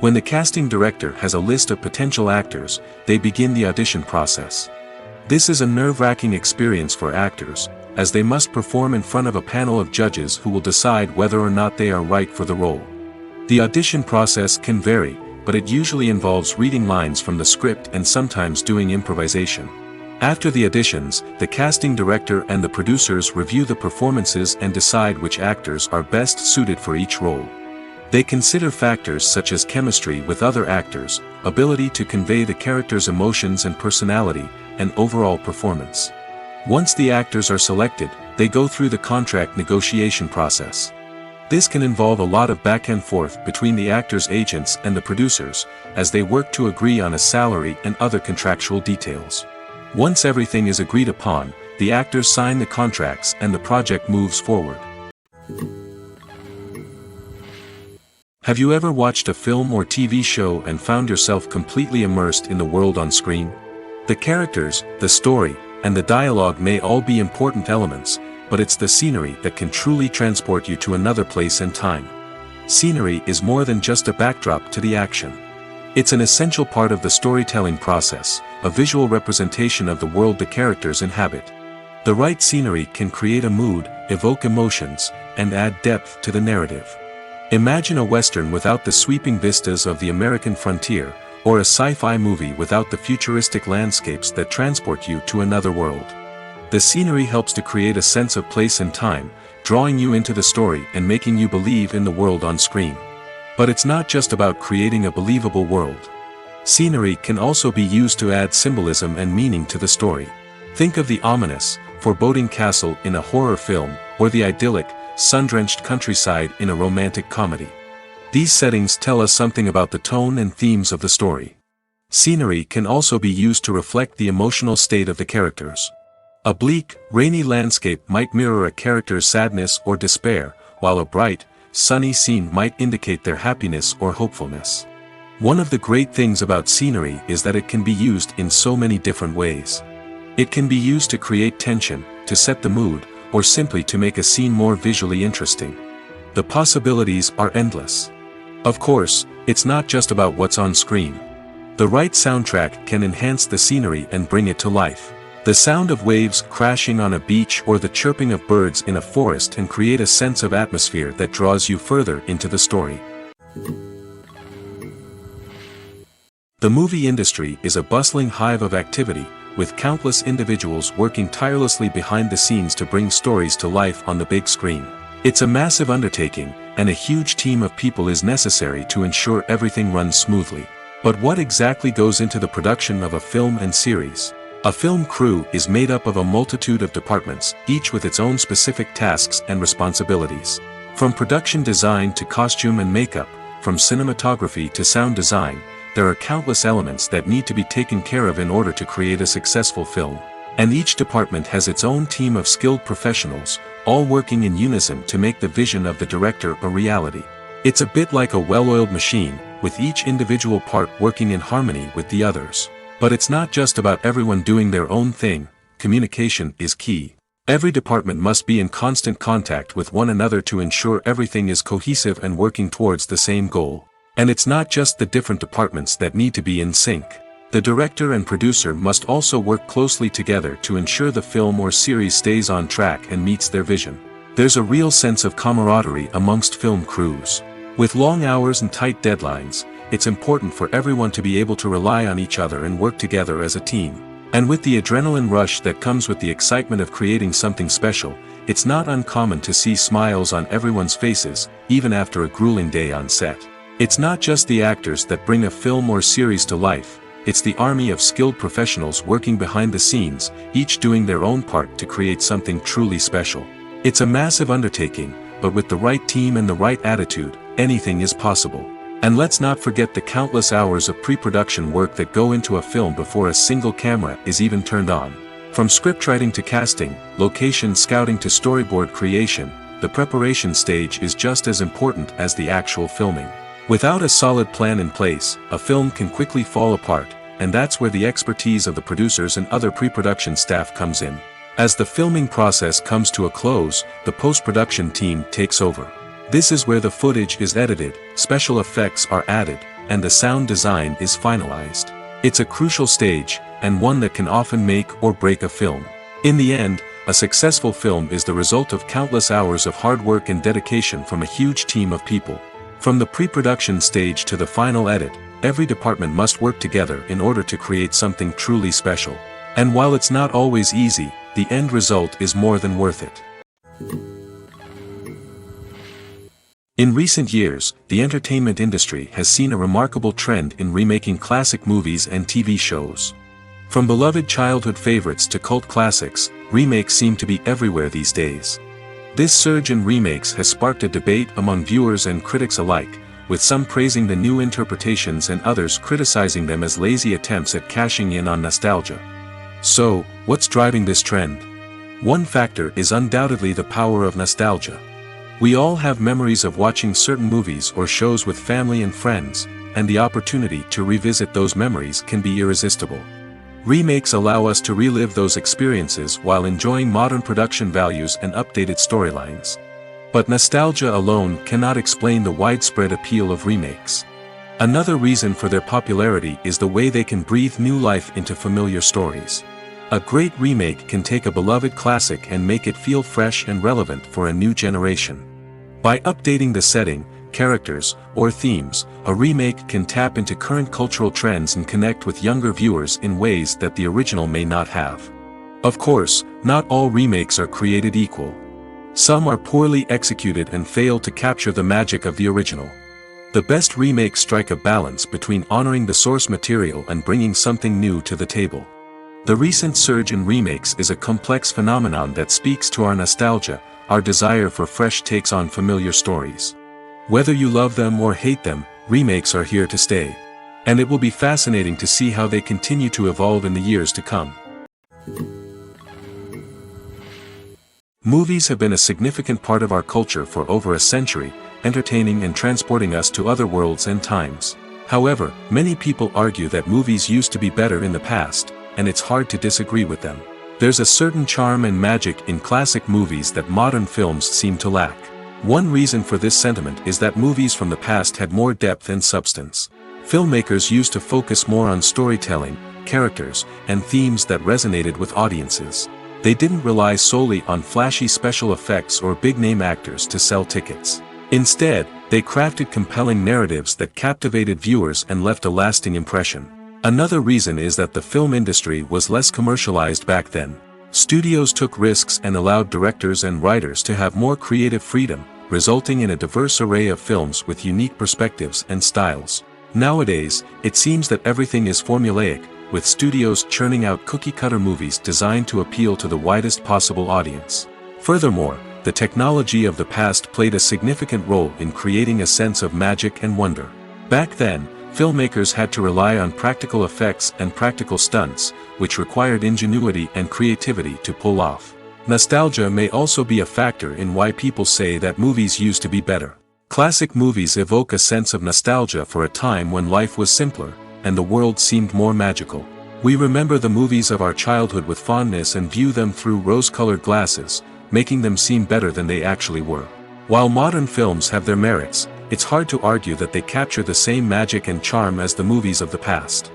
When the casting director has a list of potential actors, they begin the audition process. This is a nerve-wracking experience for actors, as they must perform in front of a panel of judges who will decide whether or not they are right for the role. The audition process can vary, but it usually involves reading lines from the script and sometimes doing improvisation. After the auditions, the casting director and the producers review the performances and decide which actors are best suited for each role. They consider factors such as chemistry with other actors, ability to convey the character's emotions and personality, and overall performance. Once the actors are selected, they go through the contract negotiation process. This can involve a lot of back and forth between the actors' agents and the producers, as they work to agree on a salary and other contractual details. Once everything is agreed upon, the actors sign the contracts and the project moves forward. Have you ever watched a film or TV show and found yourself completely immersed in the world on screen? The characters, the story, and the dialogue may all be important elements, but it's the scenery that can truly transport you to another place and time. Scenery is more than just a backdrop to the action. It's an essential part of the storytelling process, a visual representation of the world the characters inhabit. The right scenery can create a mood, evoke emotions, and add depth to the narrative. Imagine a Western without the sweeping vistas of the American frontier, or a sci-fi movie without the futuristic landscapes that transport you to another world. The scenery helps to create a sense of place and time, drawing you into the story and making you believe in the world on screen. But it's not just about creating a believable world. Scenery can also be used to add symbolism and meaning to the story. Think of the ominous, foreboding castle in a horror film, or the idyllic, sun-drenched countryside in a romantic comedy. These settings tell us something about the tone and themes of the story. Scenery can also be used to reflect the emotional state of the characters. A bleak, rainy landscape might mirror a character's sadness or despair, while a bright, sunny scene might indicate their happiness or hopefulness. One of the great things about scenery is that it can be used in so many different ways. It can be used to create tension, to set the mood, or simply to make a scene more visually interesting. The possibilities are endless. Of course, it's not just about what's on screen. The right soundtrack can enhance the scenery and bring it to life. The sound of waves crashing on a beach or the chirping of birds in a forest can create a sense of atmosphere that draws you further into the story. The movie industry is a bustling hive of activity, with countless individuals working tirelessly behind the scenes to bring stories to life on the big screen. It's a massive undertaking, and a huge team of people is necessary to ensure everything runs smoothly. But what exactly goes into the production of a film and series? A film crew is made up of a multitude of departments, each with its own specific tasks and responsibilities. From production design to costume and makeup, from cinematography to sound design, there are countless elements that need to be taken care of in order to create a successful film. And each department has its own team of skilled professionals, all working in unison to make the vision of the director a reality. It's a bit like a well-oiled machine, with each individual part working in harmony with the others. But it's not just about everyone doing their own thing. Communication is key. Every department must be in constant contact with one another to ensure everything is cohesive and working towards the same goal. And it's not just the different departments that need to be in sync. The director and producer must also work closely together to ensure the film or series stays on track and meets their vision. There's a real sense of camaraderie amongst film crews. With long hours and tight deadlines, it's important for everyone to be able to rely on each other and work together as a team. And with the adrenaline rush that comes with the excitement of creating something special, it's not uncommon to see smiles on everyone's faces, even after a grueling day on set. It's not just the actors that bring a film or series to life, it's the army of skilled professionals working behind the scenes, each doing their own part to create something truly special. It's a massive undertaking, but with the right team and the right attitude, anything is possible. And let's not forget the countless hours of pre-production work that go into a film before a single camera is even turned on. From scriptwriting to casting, location scouting to storyboard creation, the preparation stage is just as important as the actual filming. Without a solid plan in place, a film can quickly fall apart, and that's where the expertise of the producers and other pre-production staff comes in. As the filming process comes to a close, the post-production team takes over. This is where the footage is edited, special effects are added, and the sound design is finalized. It's a crucial stage, and one that can often make or break a film. In the end, a successful film is the result of countless hours of hard work and dedication from a huge team of people. From the pre-production stage to the final edit, every department must work together in order to create something truly special. And while it's not always easy, the end result is more than worth it. In recent years, the entertainment industry has seen a remarkable trend in remaking classic movies and TV shows. From beloved childhood favorites to cult classics, remakes seem to be everywhere these days. This surge in remakes has sparked a debate among viewers and critics alike, with some praising the new interpretations and others criticizing them as lazy attempts at cashing in on nostalgia. So, what's driving this trend? One factor is undoubtedly the power of nostalgia. We all have memories of watching certain movies or shows with family and friends, and the opportunity to revisit those memories can be irresistible. Remakes allow us to relive those experiences while enjoying modern production values and updated storylines. But nostalgia alone cannot explain the widespread appeal of remakes. Another reason for their popularity is the way they can breathe new life into familiar stories. A great remake can take a beloved classic and make it feel fresh and relevant for a new generation. By updating the setting, characters, or themes, a remake can tap into current cultural trends and connect with younger viewers in ways that the original may not have. Of course, not all remakes are created equal. Some are poorly executed and fail to capture the magic of the original. The best remakes strike a balance between honoring the source material and bringing something new to the table. The recent surge in remakes is a complex phenomenon that speaks to our nostalgia, our desire for fresh takes on familiar stories. Whether you love them or hate them, remakes are here to stay. And it will be fascinating to see how they continue to evolve in the years to come. Movies have been a significant part of our culture for over a century, entertaining and transporting us to other worlds and times. However, many people argue that movies used to be better in the past, and it's hard to disagree with them. There's a certain charm and magic in classic movies that modern films seem to lack. One reason for this sentiment is that movies from the past had more depth and substance. Filmmakers used to focus more on storytelling, characters, and themes that resonated with audiences. They didn't rely solely on flashy special effects or big-name actors to sell tickets. Instead, they crafted compelling narratives that captivated viewers and left a lasting impression. Another reason is that the film industry was less commercialized back then. Studios took risks and allowed directors and writers to have more creative freedom, resulting in a diverse array of films with unique perspectives and styles. Nowadays, it seems that everything is formulaic, with studios churning out cookie-cutter movies designed to appeal to the widest possible audience. Furthermore, the technology of the past played a significant role in creating a sense of magic and wonder. Back then, filmmakers had to rely on practical effects and practical stunts, which required ingenuity and creativity to pull off. Nostalgia may also be a factor in why people say that movies used to be better. Classic movies evoke a sense of nostalgia for a time when life was simpler, and the world seemed more magical. We remember the movies of our childhood with fondness and view them through rose-colored glasses, making them seem better than they actually were. While modern films have their merits, it's hard to argue that they capture the same magic and charm as the movies of the past.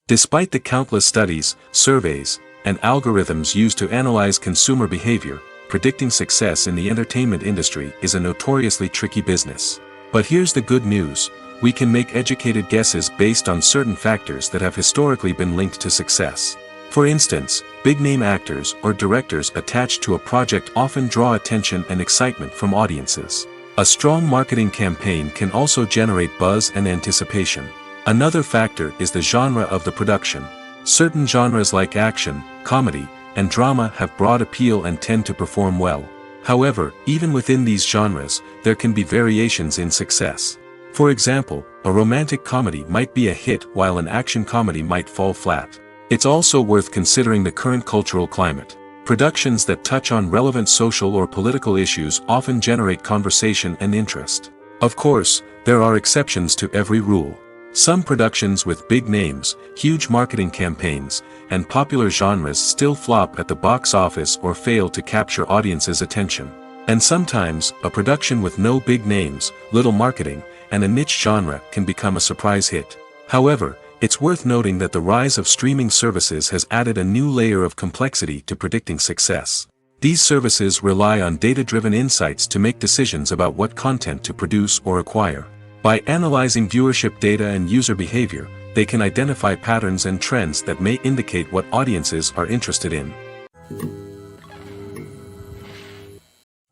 Despite the countless studies, surveys, and algorithms used to analyze consumer behavior, predicting success in the entertainment industry is a notoriously tricky business. But here's the good news: we can make educated guesses based on certain factors that have historically been linked to success. For instance, big-name actors or directors attached to a project often draw attention and excitement from audiences. A strong marketing campaign can also generate buzz and anticipation. Another factor is the genre of the production. Certain genres like action, comedy, and drama have broad appeal and tend to perform well. However, even within these genres, there can be variations in success. For example, a romantic comedy might be a hit while an action comedy might fall flat. It's also worth considering the current cultural climate. Productions that touch on relevant social or political issues often generate conversation and interest. Of course, there are exceptions to every rule. Some productions with big names, huge marketing campaigns, and popular genres still flop at the box office or fail to capture audiences' attention. And sometimes, a production with no big names, little marketing, and a niche genre can become a surprise hit. However, it's worth noting that the rise of streaming services has added a new layer of complexity to predicting success. These services rely on data-driven insights to make decisions about what content to produce or acquire. By analyzing viewership data and user behavior, they can identify patterns and trends that may indicate what audiences are interested in.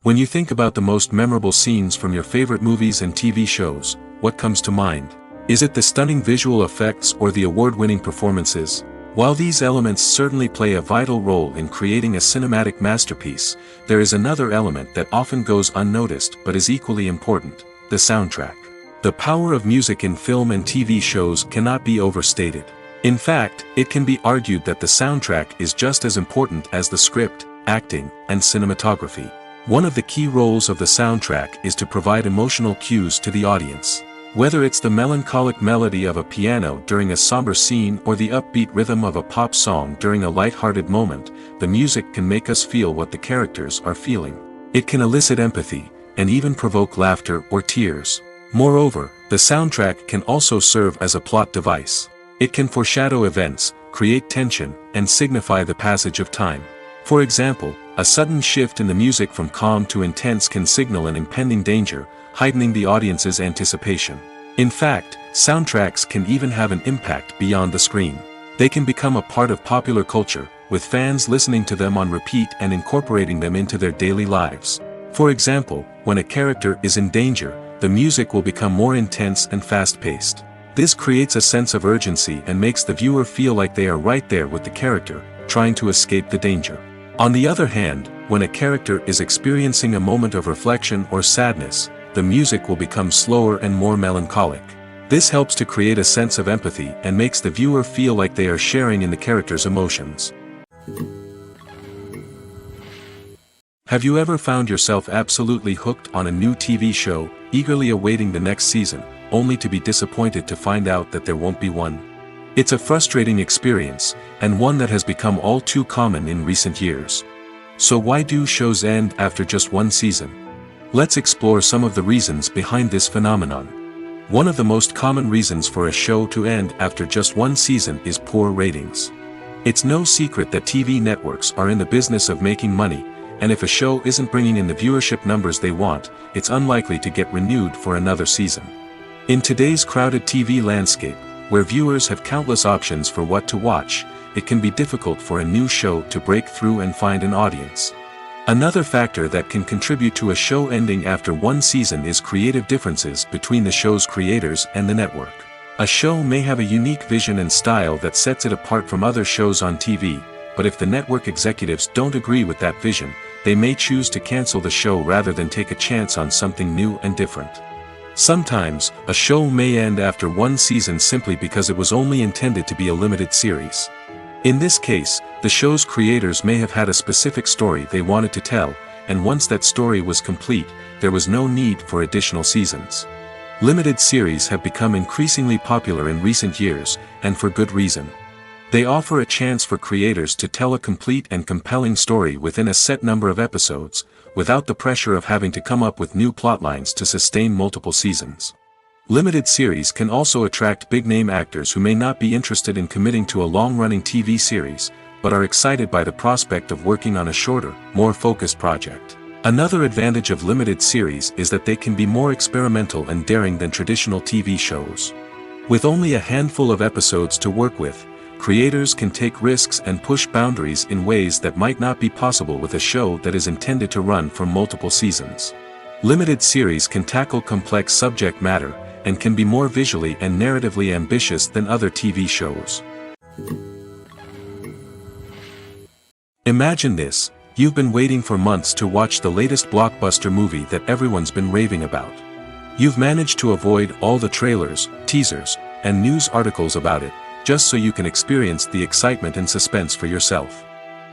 When you think about the most memorable scenes from your favorite movies and TV shows, what comes to mind? Is it the stunning visual effects or the award-winning performances? While these elements certainly play a vital role in creating a cinematic masterpiece, there is another element that often goes unnoticed but is equally important: the soundtrack. The power of music in film and TV shows cannot be overstated. In fact, it can be argued that the soundtrack is just as important as the script, acting, and cinematography. One of the key roles of the soundtrack is to provide emotional cues to the audience. Whether it's the melancholic melody of a piano during a somber scene or the upbeat rhythm of a pop song during a light-hearted moment, the music can make us feel what the characters are feeling. It can elicit empathy, and even provoke laughter or tears. Moreover, the soundtrack can also serve as a plot device. It can foreshadow events, create tension, and signify the passage of time. For example, a sudden shift in the music from calm to intense can signal an impending danger, heightening the audience's anticipation. In fact, soundtracks can even have an impact beyond the screen. They can become a part of popular culture, with fans listening to them on repeat and incorporating them into their daily lives. For example, when a character is in danger, the music will become more intense and fast-paced. This creates a sense of urgency and makes the viewer feel like they are right there with the character, trying to escape the danger. On the other hand, when a character is experiencing a moment of reflection or sadness, the music will become slower and more melancholic. This helps to create a sense of empathy and makes the viewer feel like they are sharing in the character's emotions. Have you ever found yourself absolutely hooked on a new TV show, eagerly awaiting the next season, only to be disappointed to find out that there won't be one? It's a frustrating experience, and one that has become all too common in recent years. So why do shows end after just one season? Let's explore some of the reasons behind this phenomenon. One of the most common reasons for a show to end after just one season is poor ratings. It's no secret that TV networks are in the business of making money, and if a show isn't bringing in the viewership numbers they want, it's unlikely to get renewed for another season. In today's crowded TV landscape, where viewers have countless options for what to watch, it can be difficult for a new show to break through and find an audience. Another factor that can contribute to a show ending after one season is creative differences between the show's creators and the network. A show may have a unique vision and style that sets it apart from other shows on TV, but if the network executives don't agree with that vision, they may choose to cancel the show rather than take a chance on something new and different. Sometimes, a show may end after one season simply because it was only intended to be a limited series. In this case, the show's creators may have had a specific story they wanted to tell, and once that story was complete, there was no need for additional seasons. Limited series have become increasingly popular in recent years, and for good reason. They offer a chance for creators to tell a complete and compelling story within a set number of episodes, without the pressure of having to come up with new plotlines to sustain multiple seasons. Limited series can also attract big-name actors who may not be interested in committing to a long-running TV series, but are excited by the prospect of working on a shorter, more focused project. Another advantage of limited series is that they can be more experimental and daring than traditional TV shows. With only a handful of episodes to work with, creators can take risks and push boundaries in ways that might not be possible with a show that is intended to run for multiple seasons. Limited series can tackle complex subject matter, and can be more visually and narratively ambitious than other TV shows. Imagine this: you've been waiting for months to watch the latest blockbuster movie that everyone's been raving about. You've managed to avoid all the trailers, teasers, and news articles about it, just so you can experience the excitement and suspense for yourself.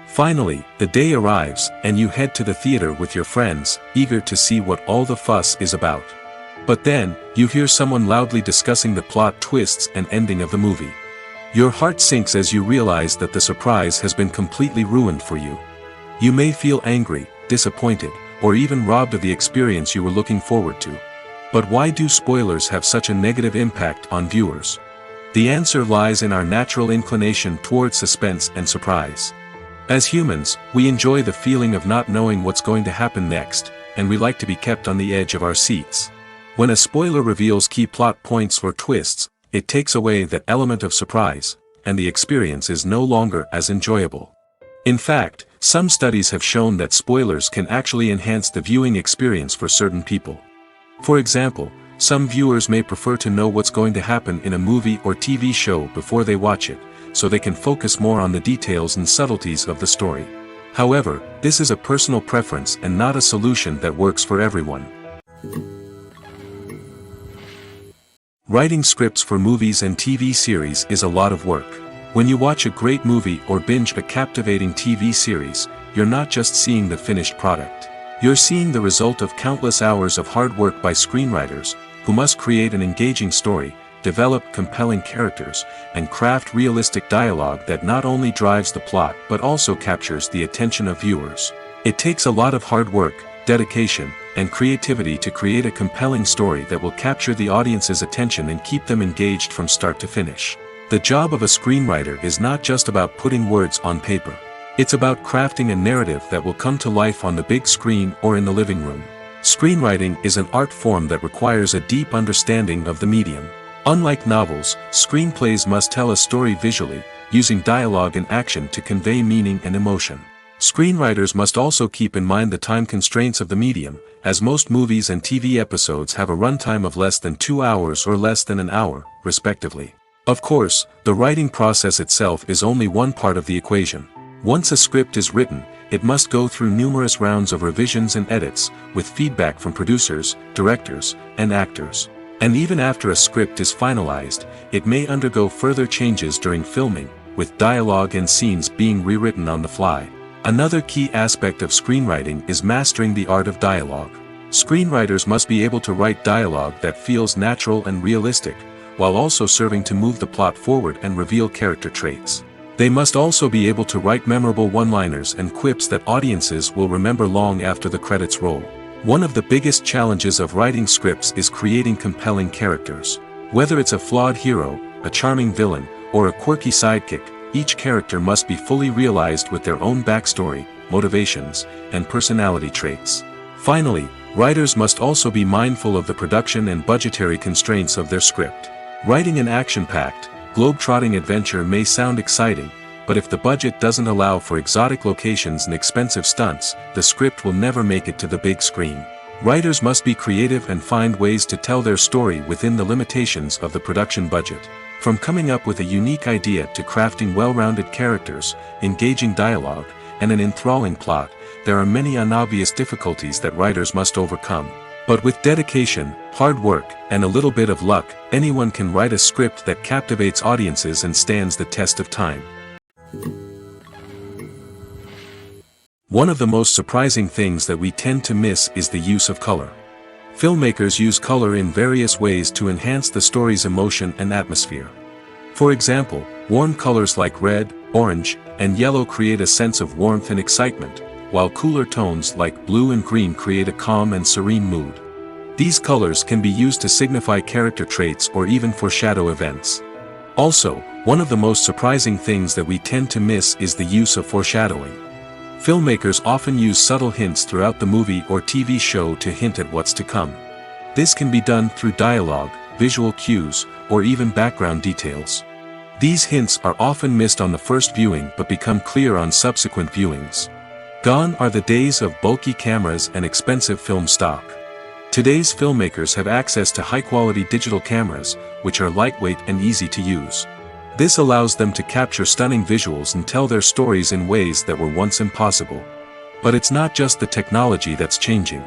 Finally, the day arrives, and you head to the theater with your friends, eager to see what all the fuss is about. But then, you hear someone loudly discussing the plot twists and ending of the movie. Your heart sinks as you realize that the surprise has been completely ruined for you. You may feel angry, disappointed, or even robbed of the experience you were looking forward to. But why do spoilers have such a negative impact on viewers? The answer lies in our natural inclination toward suspense and surprise. As humans, we enjoy the feeling of not knowing what's going to happen next, and we like to be kept on the edge of our seats. When a spoiler reveals key plot points or twists, it takes away that element of surprise, and the experience is no longer as enjoyable. In fact, some studies have shown that spoilers can actually enhance the viewing experience for certain people. For example, some viewers may prefer to know what's going to happen in a movie or TV show before they watch it, so they can focus more on the details and subtleties of the story. However, this is a personal preference and not a solution that works for everyone. Writing scripts for movies and TV series is a lot of work. When you watch a great movie or binge a captivating TV series, you're not just seeing the finished product. You're seeing the result of countless hours of hard work by screenwriters, who must create an engaging story, develop compelling characters, and craft realistic dialogue that not only drives the plot but also captures the attention of viewers. It takes a lot of hard work, dedication, and creativity to create a compelling story that will capture the audience's attention and keep them engaged from start to finish. The job of a screenwriter is not just about putting words on paper. It's about crafting a narrative that will come to life on the big screen or in the living room. Screenwriting is an art form that requires a deep understanding of the medium. Unlike novels, screenplays must tell a story visually, using dialogue and action to convey meaning and emotion. Screenwriters must also keep in mind the time constraints of the medium, as most movies and TV episodes have a runtime of less than 2 hours or less than an hour, respectively. Of course, the writing process itself is only one part of the equation. Once a script is written, it must go through numerous rounds of revisions and edits, with feedback from producers, directors, and actors. And even after a script is finalized, it may undergo further changes during filming, with dialogue and scenes being rewritten on the fly. Another key aspect of screenwriting is mastering the art of dialogue. Screenwriters must be able to write dialogue that feels natural and realistic, while also serving to move the plot forward and reveal character traits. They must also be able to write memorable one-liners and quips that audiences will remember long after the credits roll. One of the biggest challenges of writing scripts is creating compelling characters. Whether it's a flawed hero, a charming villain, or a quirky sidekick, each character must be fully realized with their own backstory, motivations, and personality traits. Finally, writers must also be mindful of the production and budgetary constraints of their script. Writing an action-packed, globe-trotting adventure may sound exciting, but if the budget doesn't allow for exotic locations and expensive stunts, the script will never make it to the big screen. Writers must be creative and find ways to tell their story within the limitations of the production budget. From coming up with a unique idea to crafting well-rounded characters, engaging dialogue, and an enthralling plot, there are many unobvious difficulties that writers must overcome. But with dedication, hard work, and a little bit of luck, anyone can write a script that captivates audiences and stands the test of time. One of the most surprising things that we tend to miss is the use of color. Filmmakers use color in various ways to enhance the story's emotion and atmosphere. For example, warm colors like red, orange, and yellow create a sense of warmth and excitement, while cooler tones like blue and green create a calm and serene mood. These colors can be used to signify character traits or even foreshadow events. Also, one of the most surprising things that we tend to miss is the use of foreshadowing. Filmmakers often use subtle hints throughout the movie or TV show to hint at what's to come. This can be done through dialogue, visual cues, or even background details. These hints are often missed on the first viewing but become clear on subsequent viewings. Gone are the days of bulky cameras and expensive film stock. Today's filmmakers have access to high-quality digital cameras, which are lightweight and easy to use. This allows them to capture stunning visuals and tell their stories in ways that were once impossible. But it's not just the technology that's changing.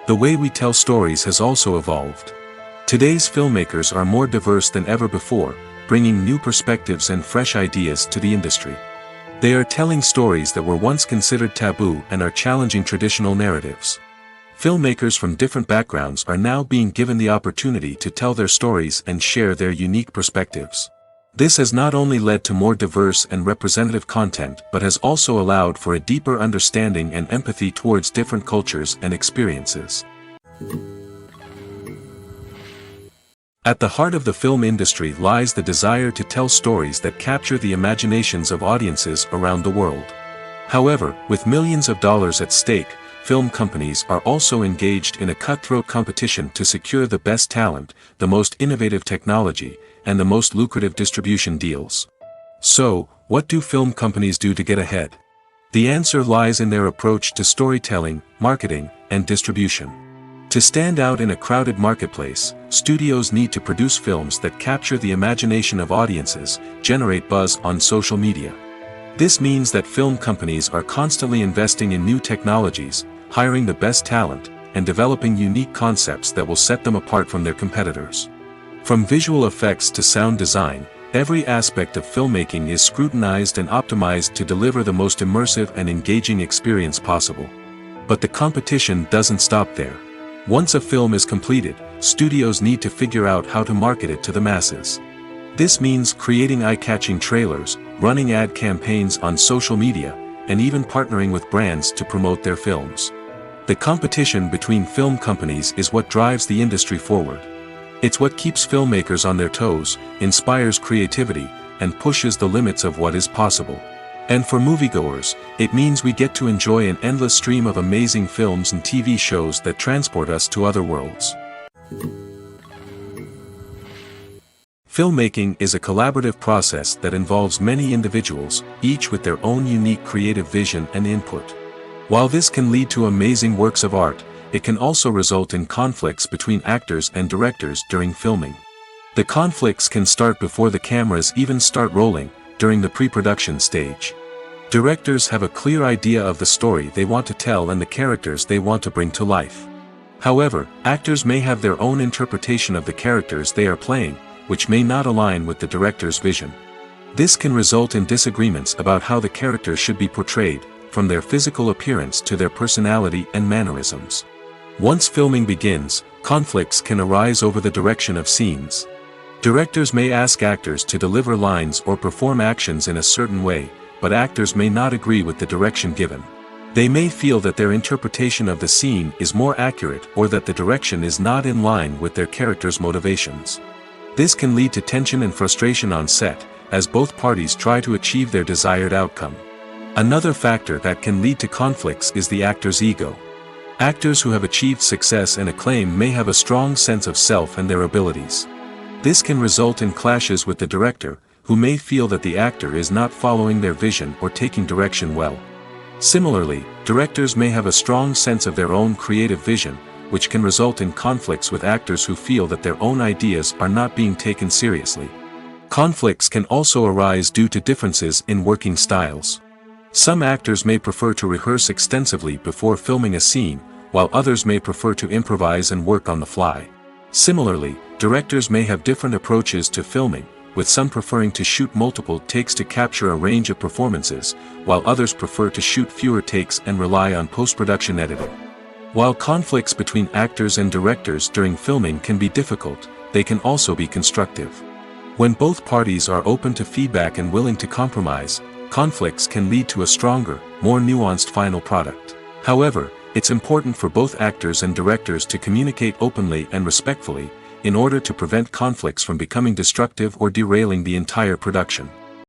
The way we tell stories has also evolved. Today's filmmakers are more diverse than ever before, bringing new perspectives and fresh ideas to the industry. They are telling stories that were once considered taboo and are challenging traditional narratives. Filmmakers from different backgrounds are now being given the opportunity to tell their stories and share their unique perspectives. This has not only led to more diverse and representative content but has also allowed for a deeper understanding and empathy towards different cultures and experiences. At the heart of the film industry lies the desire to tell stories that capture the imaginations of audiences around the world. However, with millions of dollars at stake, film companies are also engaged in a cutthroat competition to secure the best talent, the most innovative technology, and the most lucrative distribution deals. So, what do film companies do to get ahead? The answer lies in their approach to storytelling, marketing, and distribution. To stand out in a crowded marketplace, studios need to produce films that capture the imagination of audiences, generate buzz on social media. This means that film companies are constantly investing in new technologies, hiring the best talent, and developing unique concepts that will set them apart from their competitors. From visual effects to sound design, every aspect of filmmaking is scrutinized and optimized to deliver the most immersive and engaging experience possible. But the competition doesn't stop there. Once a film is completed, studios need to figure out how to market it to the masses. This means creating eye-catching trailers, running ad campaigns on social media, and even partnering with brands to promote their films. The competition between film companies is what drives the industry forward. It's what keeps filmmakers on their toes, inspires creativity, and pushes the limits of what is possible. And for moviegoers, it means we get to enjoy an endless stream of amazing films and TV shows that transport us to other worlds. Filmmaking is a collaborative process that involves many individuals, each with their own unique creative vision and input. While this can lead to amazing works of art, it can also result in conflicts between actors and directors during filming. The conflicts can start before the cameras even start rolling, during the pre-production stage. Directors have a clear idea of the story they want to tell and the characters they want to bring to life. However, actors may have their own interpretation of the characters they are playing, which may not align with the director's vision. This can result in disagreements about how the characters should be portrayed, from their physical appearance to their personality and mannerisms. Once filming begins, conflicts can arise over the direction of scenes. Directors may ask actors to deliver lines or perform actions in a certain way, but actors may not agree with the direction given. They may feel that their interpretation of the scene is more accurate or that the direction is not in line with their character's motivations. This can lead to tension and frustration on set, as both parties try to achieve their desired outcome. Another factor that can lead to conflicts is the actor's ego. Actors who have achieved success and acclaim may have a strong sense of self and their abilities. This can result in clashes with the director, who may feel that the actor is not following their vision or taking direction well. Similarly, directors may have a strong sense of their own creative vision, which can result in conflicts with actors who feel that their own ideas are not being taken seriously. Conflicts can also arise due to differences in working styles. Some actors may prefer to rehearse extensively before filming a scene, while others may prefer to improvise and work on the fly. Similarly, directors may have different approaches to filming, with some preferring to shoot multiple takes to capture a range of performances, while others prefer to shoot fewer takes and rely on post-production editing. While conflicts between actors and directors during filming can be difficult, they can also be constructive. When both parties are open to feedback and willing to compromise, conflicts can lead to a stronger, more nuanced final product. However, it's important for both actors and directors to communicate openly and respectfully, in order to prevent conflicts from becoming destructive or derailing the entire production.